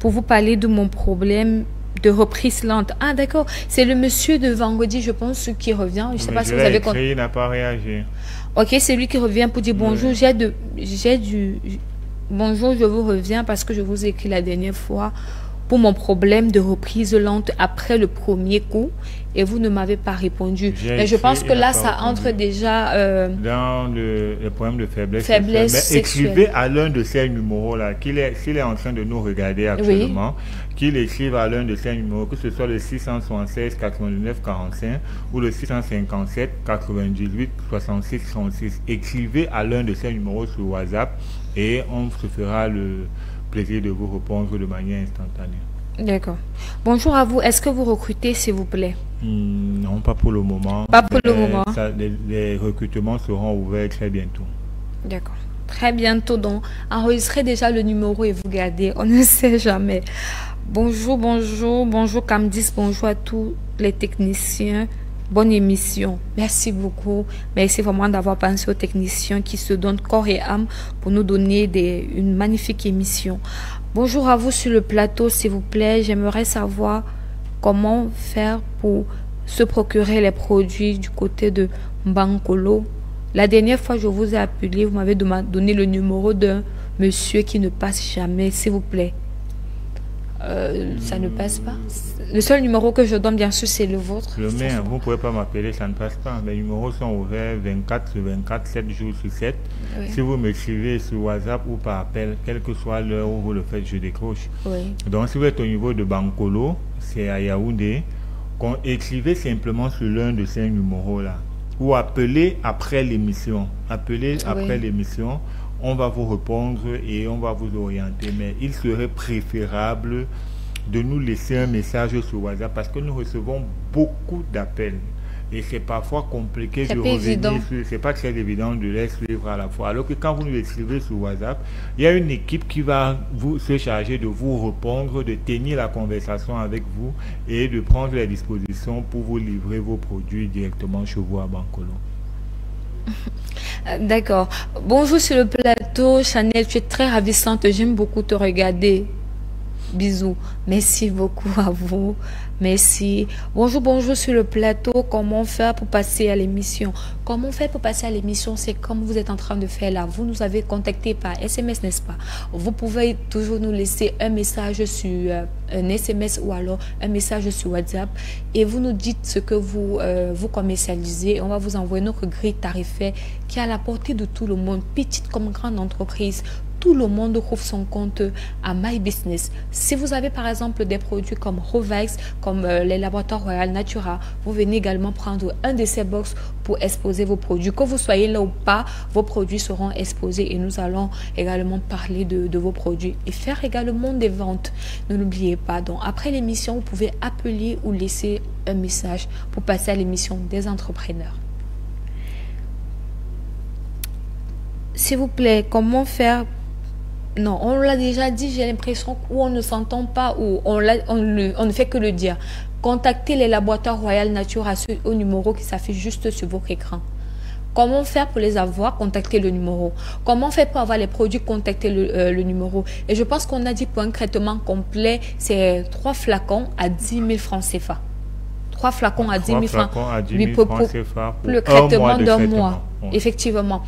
pour vous parler de mon problème de reprise lente. Ah, d'accord. C'est le monsieur de vendredi, je pense, qui revient. Je ne sais pas si vous avez compris. Il n'a pas réagi. Ok, c'est lui qui revient pour dire bonjour. Bonjour, je vous reviens parce que je vous ai écrit la dernière fois pour mon problème de reprise lente après le premier coup et vous ne m'avez pas répondu. Mais je pense que là, ça entre déjà dans le problème de faiblesse sexuelle. Mais écrivez à l'un de ces numéros-là, s'il est en train de nous regarder actuellement, qu'il écrive à l'un de ces numéros, que ce soit le 676 89 45 ou le 657 98 66 36. Écrivez à l'un de ces numéros sur WhatsApp et on se fera le plaisir de vous répondre de manière instantanée. D'accord. Bonjour à vous. Est-ce que vous recrutez, s'il vous plaît? Non, pas pour le moment. Pas pour le moment. Les recrutements seront ouverts très bientôt. D'accord. Très bientôt. Donc, enregistrez déjà le numéro et vous gardez. On ne sait jamais. Bonjour, bonjour. Bonjour Camdis. Bonjour à tous les techniciens. Bonne émission. Merci beaucoup. Merci vraiment d'avoir pensé aux techniciens qui se donnent corps et âme pour nous donner une magnifique émission. Bonjour à vous sur le plateau, s'il vous plaît. J'aimerais savoir comment faire pour se procurer les produits du côté de Mbankolo. La dernière fois, je vous ai appelé, vous m'avez donné le numéro d'un monsieur qui ne passe jamais, s'il vous plaît. Ça ne passe pas. Le seul numéro que je donne, bien sûr, c'est le vôtre. Le mien, vous ne pouvez pas m'appeler, ça ne passe pas. Les numéros sont ouverts 24 sur 24, 7 jours sur 7. Oui. Si vous me suivez sur WhatsApp ou par appel, quelle que soit l'heure où vous le faites, je décroche. Oui. Donc, si vous êtes au niveau de Bankolo, c'est à Yaoundé, écrivez simplement sur l'un de ces numéros-là. Ou appelez après l'émission. Appelez après l'émission. On va vous répondre et on va vous orienter. Mais il serait préférable de nous laisser un message sur WhatsApp parce que nous recevons beaucoup d'appels. Et c'est parfois compliqué de revenir. C'est pas très évident de les suivre à la fois. Alors que quand vous nous écrivez sur WhatsApp, il y a une équipe qui va se charger de vous répondre, de tenir la conversation avec vous et de prendre les dispositions pour vous livrer vos produits directement chez vous à Bankolo. D'accord. Bonjour sur le plateau, Chanel, tu es très ravissante, j'aime beaucoup te regarder. Bisous. Merci beaucoup à vous. Merci. Bonjour, bonjour sur le plateau. Comment faire pour passer à l'émission? Comment faire pour passer à l'émission? C'est comme vous êtes en train de faire là. Vous nous avez contacté par SMS, n'est-ce pas? Vous pouvez toujours nous laisser un message sur un SMS ou alors un message sur WhatsApp et vous nous dites ce que vous commercialisez. On va vous envoyer notre grille tarifaire qui est à la portée de tout le monde, petite comme grande entreprise. Tout le monde trouve son compte à My Business. Si vous avez par exemple des produits comme Rovex, comme les laboratoires Royal Natura, vous venez également prendre un de ces box pour exposer vos produits. Que vous soyez là ou pas, vos produits seront exposés et nous allons également parler de vos produits et faire également des ventes. Ne l'oubliez pas. Donc après l'émission, vous pouvez appeler ou laisser un message pour passer à l'émission des entrepreneurs. S'il vous plaît, comment faire? Non, on l'a déjà dit, j'ai l'impression qu'on ne s'entend pas ou on ne fait que le dire. Contactez les laboratoires Royal Natura au numéro qui s'affiche juste sur votre écran. Comment faire pour les avoir? Contactez le numéro. Comment faire pour avoir les produits? Contactez le numéro. Et je pense qu'on a dit pour un traitement complet, c'est 3 flacons à 10 000 francs CFA. 3 flacons à 10 000 francs CFA pour le traitement d'un mois. Ouais. Effectivement.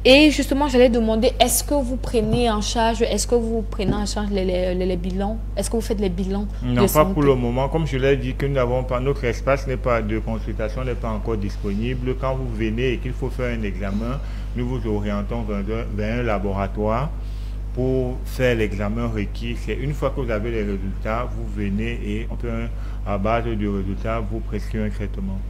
Et justement, j'allais demander, est-ce que vous prenez en charge les bilans? Est-ce que vous faites les bilans? Non, pas pour le moment. Comme je l'ai dit, que nous n'avons pas, notre espace n'est pas de consultation, n'est pas encore disponible. Quand vous venez et qu'il faut faire un examen, nous vous orientons vers un laboratoire pour faire l'examen requis. C'est une fois que vous avez les résultats, vous venez et on peut, à base du résultat, vous prescrire un traitement.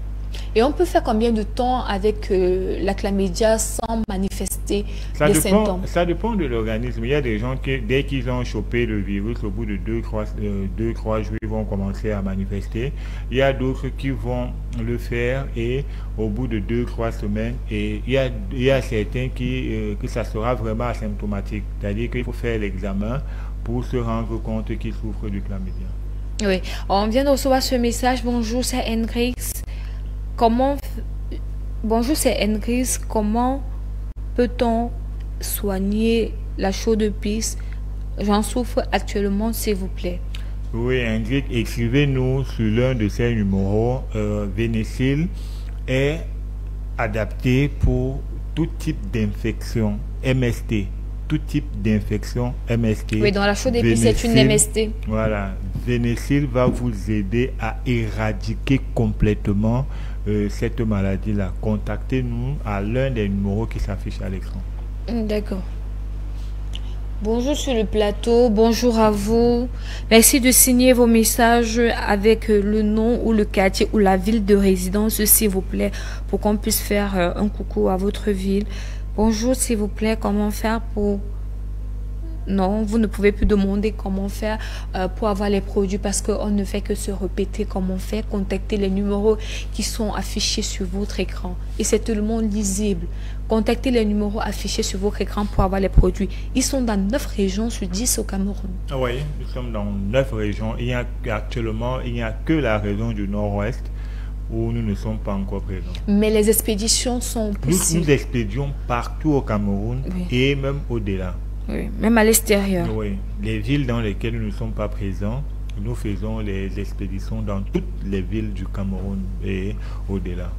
Et on peut faire combien de temps avec la chlamydia sans manifester les symptômes? Ça dépend de l'organisme. Il y a des gens qui, dès qu'ils ont chopé le virus, au bout de 2-3 jours, ils vont commencer à manifester. Il y a d'autres qui vont le faire et au bout de 2-3 semaines, et il y a certains que ça sera vraiment asymptomatique. C'est-à-dire qu'il faut faire l'examen pour se rendre compte qu'ils souffrent du chlamydia. Oui, on vient de recevoir ce message. Bonjour, c'est Hendrix. Bonjour, c'est Hendrix. Comment peut-on soigner la chaude pisse? J'en souffre actuellement, s'il vous plaît. Oui, Hendrix, écrivez-nous sur l'un de ces numéros. Vénécile est adapté pour tout type d'infection MST. Tout type d'infection MST. Oui, dans la chaude épice, c'est une MST. Voilà. Vénécile va vous aider à éradiquer complètement cette maladie-là. Contactez-nous à l'un des numéros qui s'affichent à l'écran. D'accord. Bonjour sur le plateau, bonjour à vous. Merci de signer vos messages avec le nom ou le quartier ou la ville de résidence, s'il vous plaît, pour qu'on puisse faire un coucou à votre ville. Bonjour, s'il vous plaît, comment faire pour... Non, vous ne pouvez plus demander comment faire pour avoir les produits parce qu'on ne fait que se répéter comment faire. Contactez les numéros qui sont affichés sur votre écran. Et c'est tellement lisible. Contactez les numéros affichés sur votre écran pour avoir les produits. Ils sont dans 9 régions sur 10 au Cameroun. Oui, nous sommes dans 9 régions. Actuellement, il n'y a que la région du Nord-Ouest où nous ne sommes pas encore présents. Mais les expéditions sont possibles. Nous expédions partout au Cameroun, oui, et même au-delà. Oui, même à l'extérieur. Oui, les villes dans lesquelles nous ne sommes pas présents, nous faisons les expéditions dans toutes les villes du Cameroun et au-delà.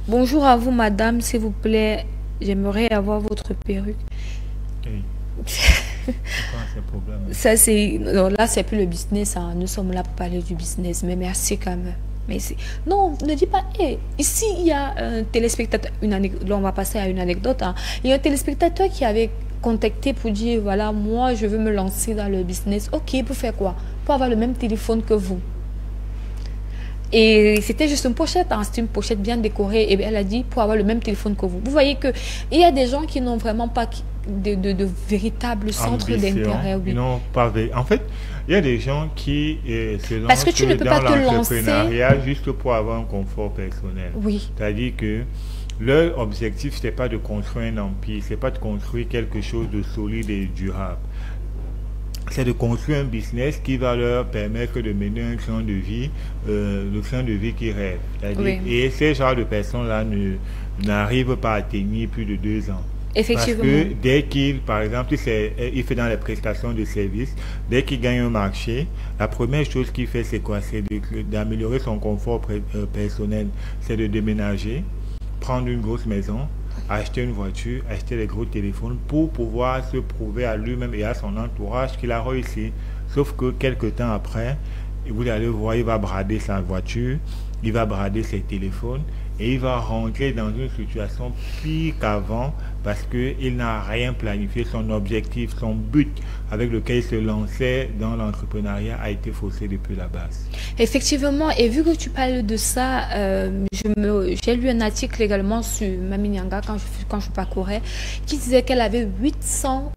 Bonjour à vous, madame, s'il vous plaît. J'aimerais avoir votre perruque. Oui. Ça, c'est... Là, c'est plus le business. Hein. Nous sommes là pour parler du business. Mais merci quand même. Merci. Non, ne dis pas, hey, ici, il y a un téléspectateur, là, on va passer à une anecdote. Hein. Il y a un téléspectateur qui avait contacté pour dire, voilà, moi, je veux me lancer dans le business. Ok, pour faire quoi? Pour avoir le même téléphone que vous. Et c'était juste une pochette, hein. C'était une pochette bien décorée. Et elle a dit, pour avoir le même téléphone que vous. Vous voyez qu'il y a des gens qui n'ont vraiment pas de véritables centres d'intérêt. Oui. Non, pas en fait, il y a des gens qui se lancent parce que tu ne peux pas te l'entrepreneuriat juste pour avoir un confort personnel. Oui. C'est-à-dire que leur objectif, ce n'est pas de construire un empire, ce n'est pas de construire quelque chose de solide et durable. C'est de construire un business qui va leur permettre de mener un train de vie, le train de vie qu'ils rêvent. Oui. Et ces genres de personnes-là n'arrivent pas à atteindre plus de 2 ans. Effectivement. Parce que dès qu'il, par exemple, il fait dans les prestations de services, dès qu'il gagne un marché, la première chose qu'il fait, c'est quoi? C'est d'améliorer son confort personnel. C'est de déménager, prendre une grosse maison, acheter une voiture, acheter des gros téléphones pour pouvoir se prouver à lui-même et à son entourage qu'il a réussi. Sauf que quelques temps après, vous allez voir, il va brader sa voiture, il va brader ses téléphones et il va rentrer dans une situation pire qu'avant parce qu'il n'a rien planifié. Son objectif, son but avec lequel il se lançait dans l'entrepreneuriat a été faussé depuis la base. Effectivement, et vu que tu parles de ça, j'ai lu un article également sur Mami Nyanga quand je parcourais, qui disait qu'elle avait 800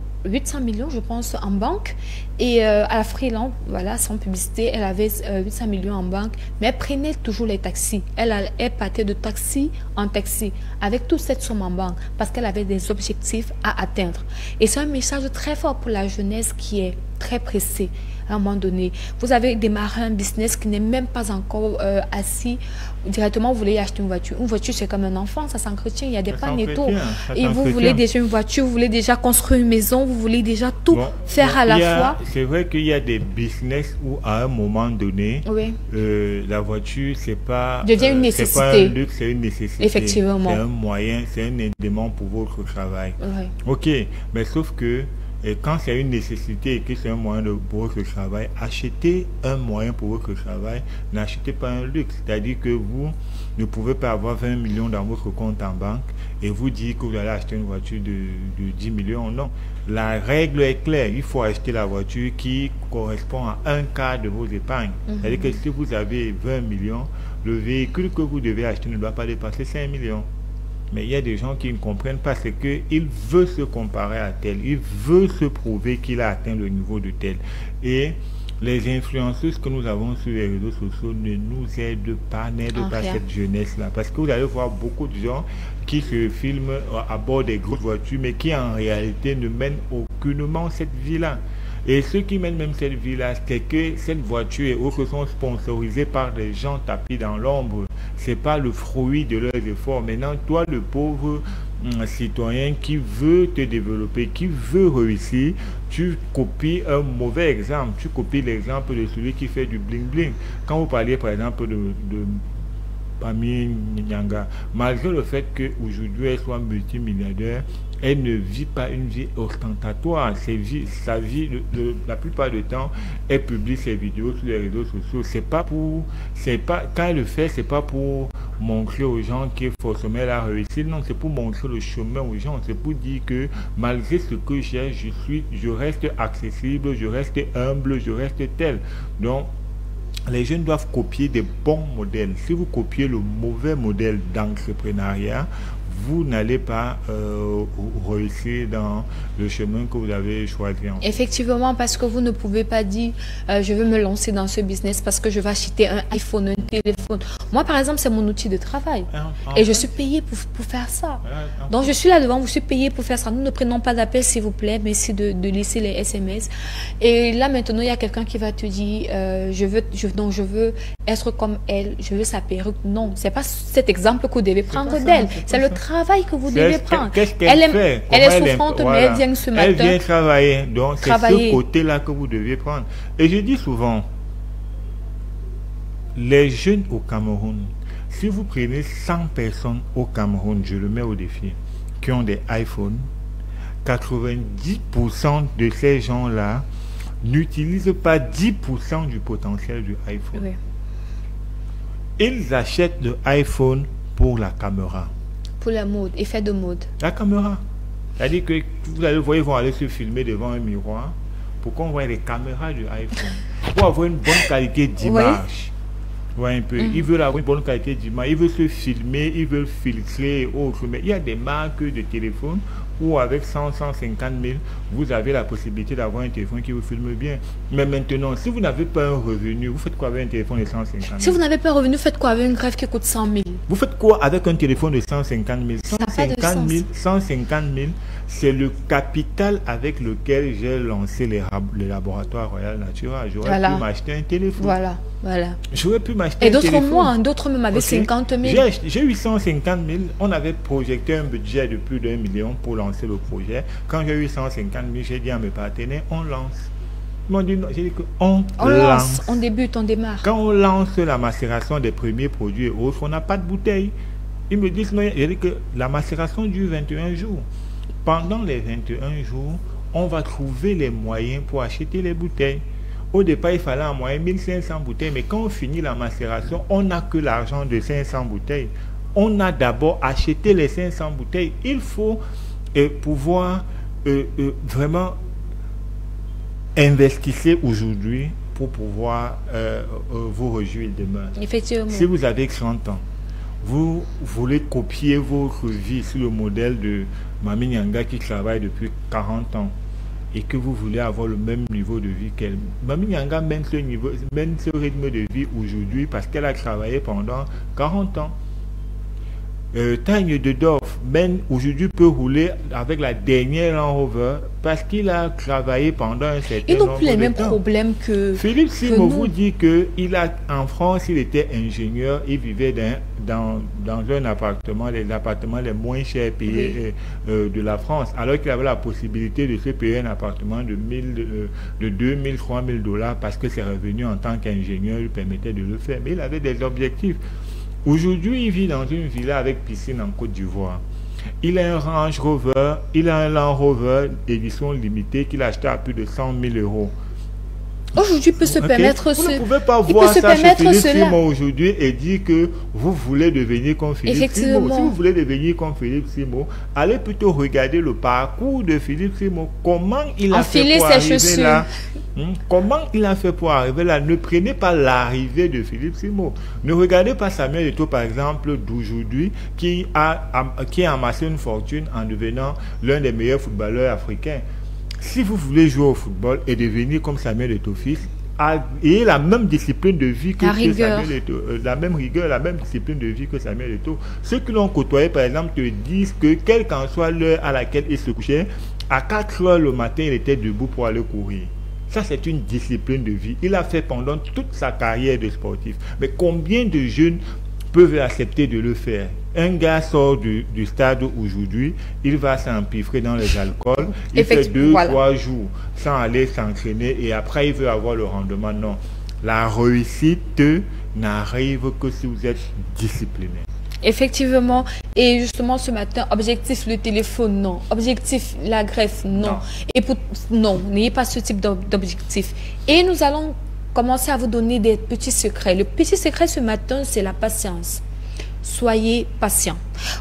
millions, je pense, en banque. Et à la freelance, voilà, sans publicité, elle avait 800 millions en banque, mais elle prenait toujours les taxis. Elle partait de taxi en taxi avec toute cette somme en banque parce qu'elle avait des objectifs à atteindre. Et c'est un message très fort pour la jeunesse qui est très pressée. À un moment donné, vous avez démarré un business qui n'est même pas encore assis. Directement, vous voulez acheter une voiture. Une voiture, c'est comme un enfant, ça s'entretient. Il y a des pannes et tout. Et vous voulez déjà une voiture, vous voulez déjà construire une maison, vous voulez déjà tout faire à la fois. C'est vrai qu'il y a des business où, à un moment donné, oui, la voiture, c'est pas devient une nécessité. C'est pas un luxe, c'est une nécessité. Effectivement. C'est un moyen, c'est un élément pour votre travail. Oui. Ok, mais sauf que quand c'est une nécessité et que c'est un moyen pour votre travail, achetez un moyen pour votre travail, n'achetez pas un luxe. C'est-à-dire que vous ne pouvez pas avoir 20 millions dans votre compte en banque et vous dire que vous allez acheter une voiture de 10 millions. Non, la règle est claire. Il faut acheter la voiture qui correspond à un quart de vos épargnes. C'est-à-dire que si vous avez 20 millions, le véhicule que vous devez acheter ne doit pas dépasser 5 millions. Mais il y a des gens qui ne comprennent pas, c'est qu'il veut se comparer à tel, il veut se prouver qu'il a atteint le niveau de tel. Et les influenceuses que nous avons sur les réseaux sociaux ne nous aident pas, n'aident pas cette jeunesse-là. Parce que vous allez voir beaucoup de gens qui se filment à bord des grosses voitures, mais qui en réalité ne mènent aucunement cette vie-là. Et ceux qui mènent même cette vie-là, c'est que cette voiture et autres sont sponsorisés par des gens tapis dans l'ombre. C'est pas le fruit de leurs efforts. Maintenant, toi, le pauvre citoyen qui veut te développer, qui veut réussir, tu copies un mauvais exemple. Tu copies l'exemple de celui qui fait du bling-bling. Quand vous parliez, par exemple, de Mami Nyanga, malgré le fait qu'aujourd'hui elle soit multimilliardaire, elle ne vit pas une vie ostentatoire. Sa vie, la plupart du temps, elle publie ses vidéos sur les réseaux sociaux. Quand elle le fait, c'est pas pour montrer aux gens que forcément elle a réussi. Non, c'est pour montrer le chemin aux gens. C'est pour dire que malgré ce que j'ai, je reste accessible, je reste humble, je reste tel. Donc, les jeunes doivent copier des bons modèles. Si vous copiez le mauvais modèle d'entrepreneuriat, vous n'allez pas réussir dans le chemin que vous avez choisi. Effectivement, parce que vous ne pouvez pas dire je veux me lancer dans ce business parce que je vais acheter un iPhone, un téléphone. Moi, par exemple, c'est mon outil de travail. Et je suis payée pour faire ça. Donc, je suis là devant, je suis payée pour faire ça. Nous ne prenons pas d'appel, s'il vous plaît, mais c'est de laisser les SMS. Et là, maintenant, il y a quelqu'un qui va te dire je veux être comme elle, je veux sa perruque. Non, c'est pas cet exemple que vous devez prendre d'elle. C'est le travail que vous devez prendre. Qu'est-ce qu'elle fait? Elle est souffrante, mais elle vient ce matin. Elle vient travailler. Donc, c'est ce côté-là que vous devez prendre. Et je dis souvent, les jeunes au Cameroun, si vous prenez 100 personnes au Cameroun, je le mets au défi, qui ont des iPhones, 90% de ces gens-là n'utilisent pas 10% du potentiel du iPhone. Oui. Ils achètent le iPhone pour la caméra. Pour la mode, effet de mode. La caméra. C'est-à-dire que vous allez voir, ils vont aller se filmer devant un miroir pour qu'on voit les caméras du iPhone. Pour avoir une bonne qualité d'image. Oui. Ouais, un peu. Ils veulent avoir une bonne qualité d'image. Ils veulent se filmer, ils veulent filtrer et autres. Mais il y a des marques de téléphone où avec 150 000, vous avez la possibilité d'avoir un téléphone qui vous filme bien. Mais maintenant, si vous n'avez pas un revenu, vous faites quoi avec un téléphone de 150 000? Si vous n'avez pas un revenu, faites quoi avec une greffe qui coûte 100 000? Vous faites quoi avec un téléphone de 150 000? 150 000, c'est le capital avec lequel j'ai lancé les laboratoires Royal Natura. J'aurais pu m'acheter un téléphone. Voilà. J'aurais pu m'acheter un téléphone. Et d'autres moins, d'autres même avaient 50 000. J'ai 850 000. On avait projeté un budget de plus d'1 million pour lancer lancer le projet. Quand j'ai eu 150 000, j'ai dit à mes partenaires, on lance. Ils m'ont dit non, j'ai dit qu'on lance. On débute, on démarre. Quand on lance la macération des premiers produits et autres, on n'a pas de bouteille. Ils me disent non, j'ai dit que la macération dure 21 jours. Pendant les 21 jours, on va trouver les moyens pour acheter les bouteilles. Au départ, il fallait en moyenne 1500 bouteilles, mais quand on finit la macération, on n'a que l'argent de 500 bouteilles. On a d'abord acheté les 500 bouteilles. Il faut pouvoir vraiment investir aujourd'hui pour pouvoir vous réjouir demain. Effectivement. Si vous avez 30 ans, vous voulez copier votre vie sur le modèle de Mami Nyanga qui travaille depuis 40 ans, et que vous voulez avoir le même niveau de vie qu'elle. Mami Nyanga mène ce rythme de vie aujourd'hui parce qu'elle a travaillé pendant 40 ans. Tagne de Dorf aujourd'hui peut rouler avec la dernière Land Rover parce qu'il a travaillé pendant un certain nombre de temps. Ils n'ont plus les mêmes problèmes que Philippe Simo vous dit qu'en France, il était ingénieur, il vivait dans un appartement, les appartements les moins chers payés de la France, alors qu'il avait la possibilité de se payer un appartement de 2 000, 3 000 $ parce que ses revenus en tant qu'ingénieur lui permettaient de le faire. Mais il avait des objectifs. Aujourd'hui, il vit dans une villa avec piscine en Côte d'Ivoire. Il a un Range Rover, il a un Land Rover édition limitée qu'il a acheté à plus de 100 000 €. Aujourd'hui, il peut se permettre Vous ne pouvez pas voir ça chez Philippe Simo aujourd'hui et dire que vous voulez devenir comme Philippe Simo. Si vous voulez devenir comme Philippe Simo, allez plutôt regarder le parcours de Philippe Simo. Comment il a fait pour arriver là? Comment il a fait pour arriver là? Ne prenez pas l'arrivée de Philippe Simo. Ne regardez pas Samuel Eto'o, par exemple, d'aujourd'hui, qui a amassé une fortune en devenant l'un des meilleurs footballeurs africains. Si vous voulez jouer au football et devenir comme Samuel Eto'o fils, ayez la même discipline de vie que Samuel Eto'o, la même rigueur, la même discipline de vie que Samuel Eto'o. Ceux qui l'ont côtoyé, par exemple, te disent que quelle qu'en soit l'heure à laquelle il se couchait, à 4 heures le matin, il était debout pour aller courir. Ça, c'est une discipline de vie. Il a fait pendant toute sa carrière de sportif. Mais combien de jeunes peuvent accepter de le faire? Un gars sort du stade aujourd'hui, il va s'empiffrer dans les alcools, il fait 2-3 jours sans aller s'entraîner et après il veut avoir le rendement. Non. La réussite n'arrive que si vous êtes discipliné. Effectivement, et justement ce matin, objectif le téléphone, non. Objectif la greffe, non. Et non, n'ayez pas ce type d'objectif. Et nous allons commencer à vous donner des petits secrets. Le petit secret ce matin, c'est la patience. Soyez patient.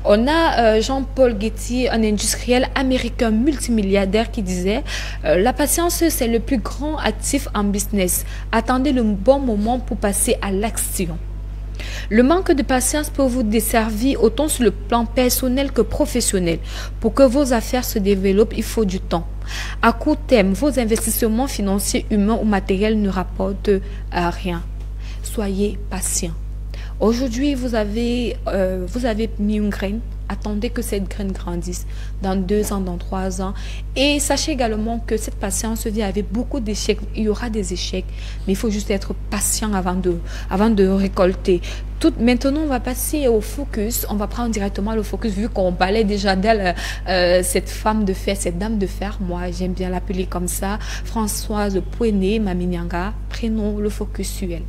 On a Jean-Paul Getty, un industriel américain multimilliardaire qui disait la patience, c'est le plus grand actif en business. Attendez le bon moment pour passer à l'action. Le manque de patience peut vous desservir autant sur le plan personnel que professionnel. Pour que vos affaires se développent, il faut du temps. À court terme, vos investissements financiers, humains ou matériels ne rapportent rien. Soyez patient. Aujourd'hui, vous avez mis une graine. Attendez que cette graine grandisse dans 2 ans, dans 3 ans. Et sachez également que cette patience vient avec beaucoup d'échecs. Il y aura des échecs, mais il faut juste être patient avant de récolter. Maintenant, on va passer au focus. On va prendre directement le focus, vu qu'on parlait déjà d'elle, cette femme de fer, cette dame de fer. Moi, j'aime bien l'appeler comme ça. Françoise Pouéné, Mami Nyanga. Prenons le focus sur elle.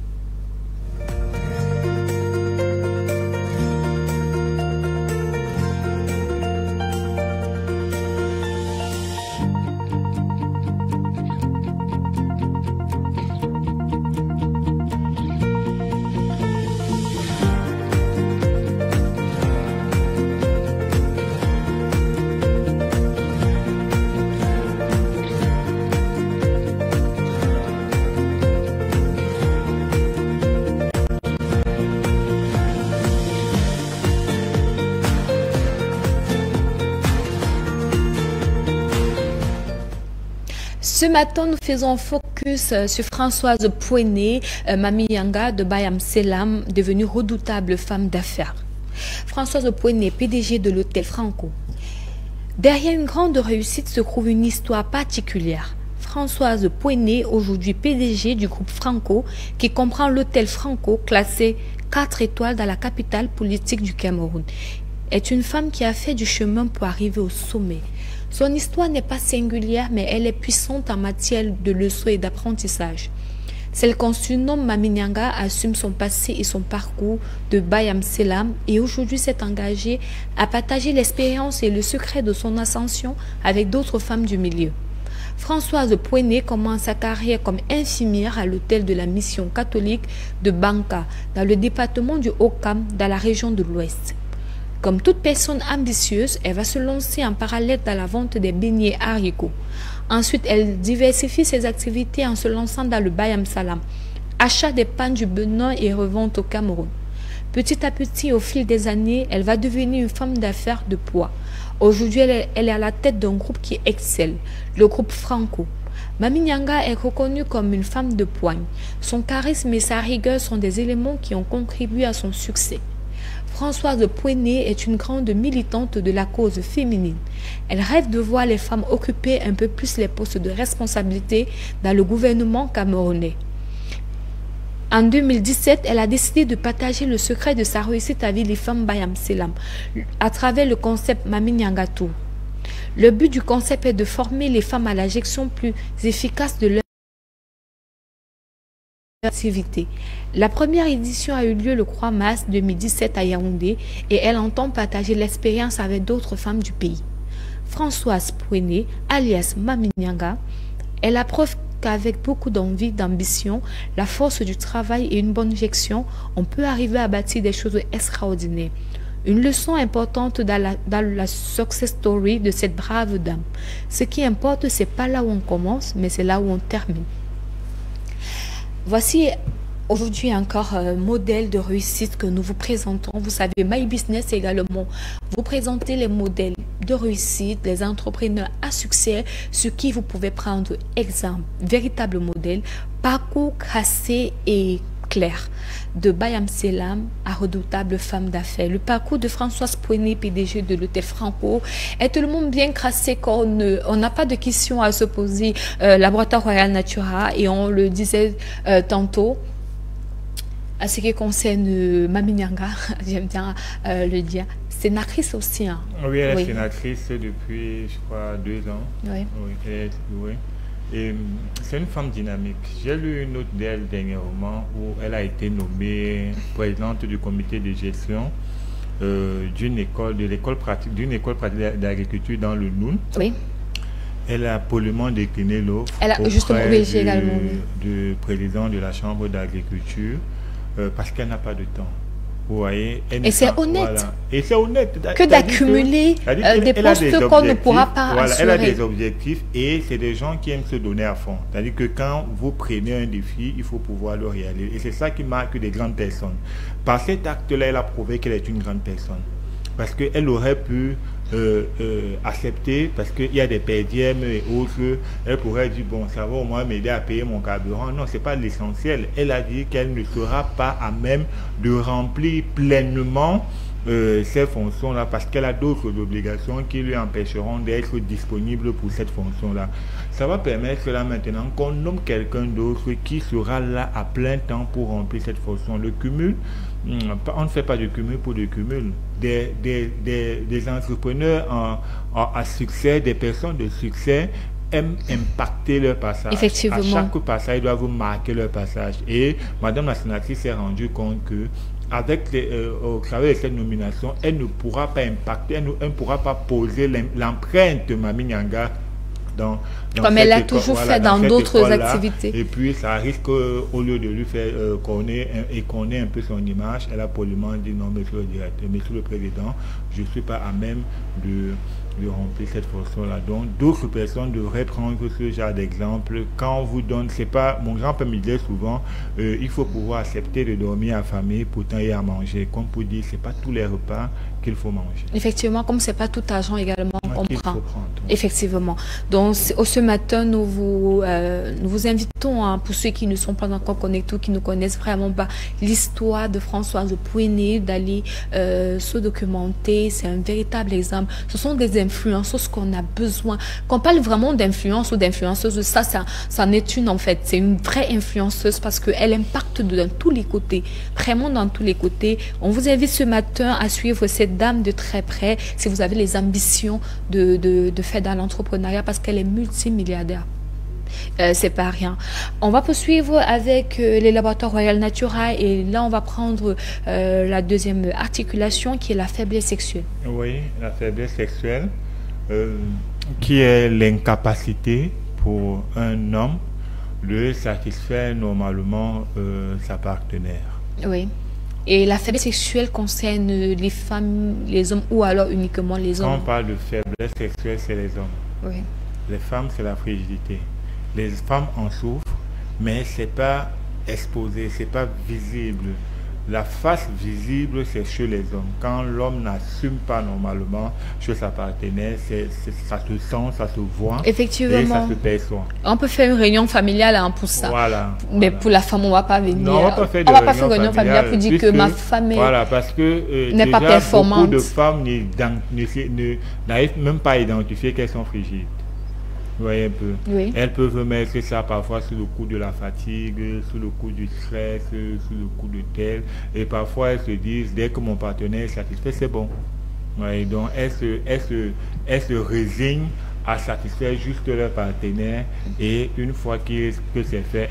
Ce matin, nous faisons focus sur Françoise Pouéné, Mami Nyanga de Bayam Selam, devenue redoutable femme d'affaires. Françoise Pouéné, PDG de l'hôtel Franco. Derrière une grande réussite se trouve une histoire particulière. Françoise Pouéné, aujourd'hui PDG du groupe Franco, qui comprend l'hôtel Franco, classé 4 étoiles dans la capitale politique du Cameroun, est une femme qui a fait du chemin pour arriver au sommet. Son histoire n'est pas singulière, mais elle est puissante en matière de leçons et d'apprentissage. Celle qu'on surnomme Mami Nyanga assume son passé et son parcours de Bayam Selam et aujourd'hui s'est engagée à partager l'expérience et le secret de son ascension avec d'autres femmes du milieu. Françoise Pouené commence sa carrière comme infirmière à l'hôtel de la mission catholique de Banka, dans le département du Haut-Kam, dans la région de l'Ouest. Comme toute personne ambitieuse, elle va se lancer en parallèle dans la vente des beignets haricots. Ensuite, elle diversifie ses activités en se lançant dans le Bayam Salam, achat des pannes du Benin et revente au Cameroun. Petit à petit, au fil des années, elle va devenir une femme d'affaires de poids. Aujourd'hui, elle est à la tête d'un groupe qui excelle, le groupe Franco. Mami Nyanga est reconnue comme une femme de poigne. Son charisme et sa rigueur sont des éléments qui ont contribué à son succès. Françoise Pouené est une grande militante de la cause féminine. Elle rêve de voir les femmes occuper un peu plus les postes de responsabilité dans le gouvernement camerounais. En 2017, elle a décidé de partager le secret de sa réussite avec les femmes Bayam Selam à travers le concept Mami Nyanga Tour. Le but du concept est de former les femmes à la gestion plus efficace de leur activité. La première édition a eu lieu le 3 mars 2017 à Yaoundé et elle entend partager l'expérience avec d'autres femmes du pays. Françoise Pouené, alias Mami Nyanga, est la preuve qu'avec beaucoup d'envie, d'ambition, la force du travail et une bonne gestion, on peut arriver à bâtir des choses extraordinaires. Une leçon importante dans la success story de cette brave dame. Ce qui importe, c'est pas là où on commence, mais c'est là où on termine. Voici aujourd'hui encore un modèle de réussite que nous vous présentons. Vous savez, My Business également vous présenter les modèles de réussite, les entrepreneurs à succès, sur qui vous pouvez prendre exemple, véritable modèle, parcours tracé et clair. De Bayam Selam à redoutable femme d'affaires. Le parcours de Françoise Pouené, PDG de l'hôtel Franco, est tellement bien tracé qu'on n'a pas de questions à se poser. Laboratoire Royal Natura, et on le disait tantôt, à ce qui concerne Mami Nyanga, j'aime bien le dire, sénatrice aussi. Hein. Oui, elle est sénatrice depuis, je crois, 2 ans. Oui. Oui. Et c'est une femme dynamique. J'ai lu une note d'elle dernièrement où elle a été nommée présidente du comité de gestion d'une école pratique d'agriculture dans le Noun. Oui. Elle a poliment décliné l'offre du président de la chambre d'agriculture parce qu'elle n'a pas de temps. Vous voyez, et c'est honnête. Voilà. Et c'est honnête. Que d'accumuler des postes qu'on ne pourra pas assurer. Elle a des objectifs et c'est des gens qui aiment se donner à fond. C'est-à-dire que quand vous prenez un défi, il faut pouvoir le réaliser. Et c'est ça qui marque des grandes personnes. Par cet acte-là, elle a prouvé qu'elle est une grande personne. Parce qu'elle aurait pu accepter, parce qu'il y a des perdièmes et autres, elle pourrait dire, bon, ça va au moins m'aider à payer mon carburant. Non, c'est pas l'essentiel. Elle a dit qu'elle ne sera pas à même de remplir pleinement ces fonctions-là, parce qu'elle a d'autres obligations qui lui empêcheront d'être disponible pour cette fonction-là. Ça va permettre là maintenant qu'on nomme quelqu'un d'autre qui sera là à plein temps pour remplir cette fonction. Le cumul, on ne fait pas de cumul pour de cumul. Des entrepreneurs à succès, des personnes de succès aiment impacter leur passage. Effectivement. À chaque passage, ils doivent marquer leur passage. Et Madame la sénatrice s'est rendue compte que au travers de cette nomination, elle ne pourra pas impacter, elle ne pourra pas poser l'empreinte de Mami Nyanga comme elle l'a toujours fait dans d'autres activités. Et puis ça risque, au lieu de lui faire qu'on ait un peu son image, elle a poliment dit non, monsieur le directeur, monsieur le président, je ne suis pas à même de remplir cette fonction-là. Donc d'autres personnes devraient prendre ce genre d'exemple. Quand on vous donne, c'est pas, mon grand-père me disait souvent, il faut pouvoir accepter de dormir affamé, pourtant il y a à manger. Comme pour dire, c'est pas tous les repas qu'il faut manger. Effectivement, comme c'est pas tout argent également qu'on prend. Effectivement. Donc ce matin, nous vous invitons, hein, pour ceux qui ne sont pas encore connectés, qui ne connaissent vraiment pas l'histoire de Françoise Pouené, d'aller se documenter. C'est un véritable exemple. Ce sont des influenceuses qu'on a besoin. Qu'on parle vraiment d'influence ou d'influenceuse, ça en est une en fait. C'est une vraie influenceuse parce qu'elle impacte dans tous les côtés, vraiment dans tous les côtés. On vous invite ce matin à suivre cette dame de très près si vous avez les ambitions de faire dans l'entrepreneuriat parce qu'elle est multimilliardaire. C'est pas rien. On va poursuivre avec les laboratoires Royal Natura et là on va prendre la deuxième articulation qui est la faiblesse sexuelle. Oui, la faiblesse sexuelle qui est l'incapacité pour un homme de satisfaire normalement sa partenaire. Oui. Et la faiblesse sexuelle concerne les femmes, les hommes ou alors uniquement les hommes? Quand on parle de faiblesse sexuelle, c'est les hommes. Oui. Les femmes, c'est la frigidité. Les femmes en souffrent, mais c'est pas exposé, c'est pas visible. La face visible, c'est chez les hommes. Quand l'homme n'assume pas normalement chez sa partenaire, ça se sent, ça se voit. Effectivement. Et ça se perçoit. On peut faire une réunion familiale pour ça. Voilà. Mais pour la femme, on ne va pas venir. Non, on va pas faire une réunion familiale pour dire que ma femme voilà, parce que n'est pas performante. Beaucoup de femmes n'arrivent même pas à identifier qu'elles sont frigides. Vous voyez un peu. Oui. Elles peuvent mettre ça parfois sous le coup de la fatigue, sous le coup du stress, sous le coup de tel. Et parfois elles se disent, dès que mon partenaire est satisfait, c'est bon. Ouais, donc elles se résignent à satisfaire juste leur partenaire. Et une fois que c'est fait,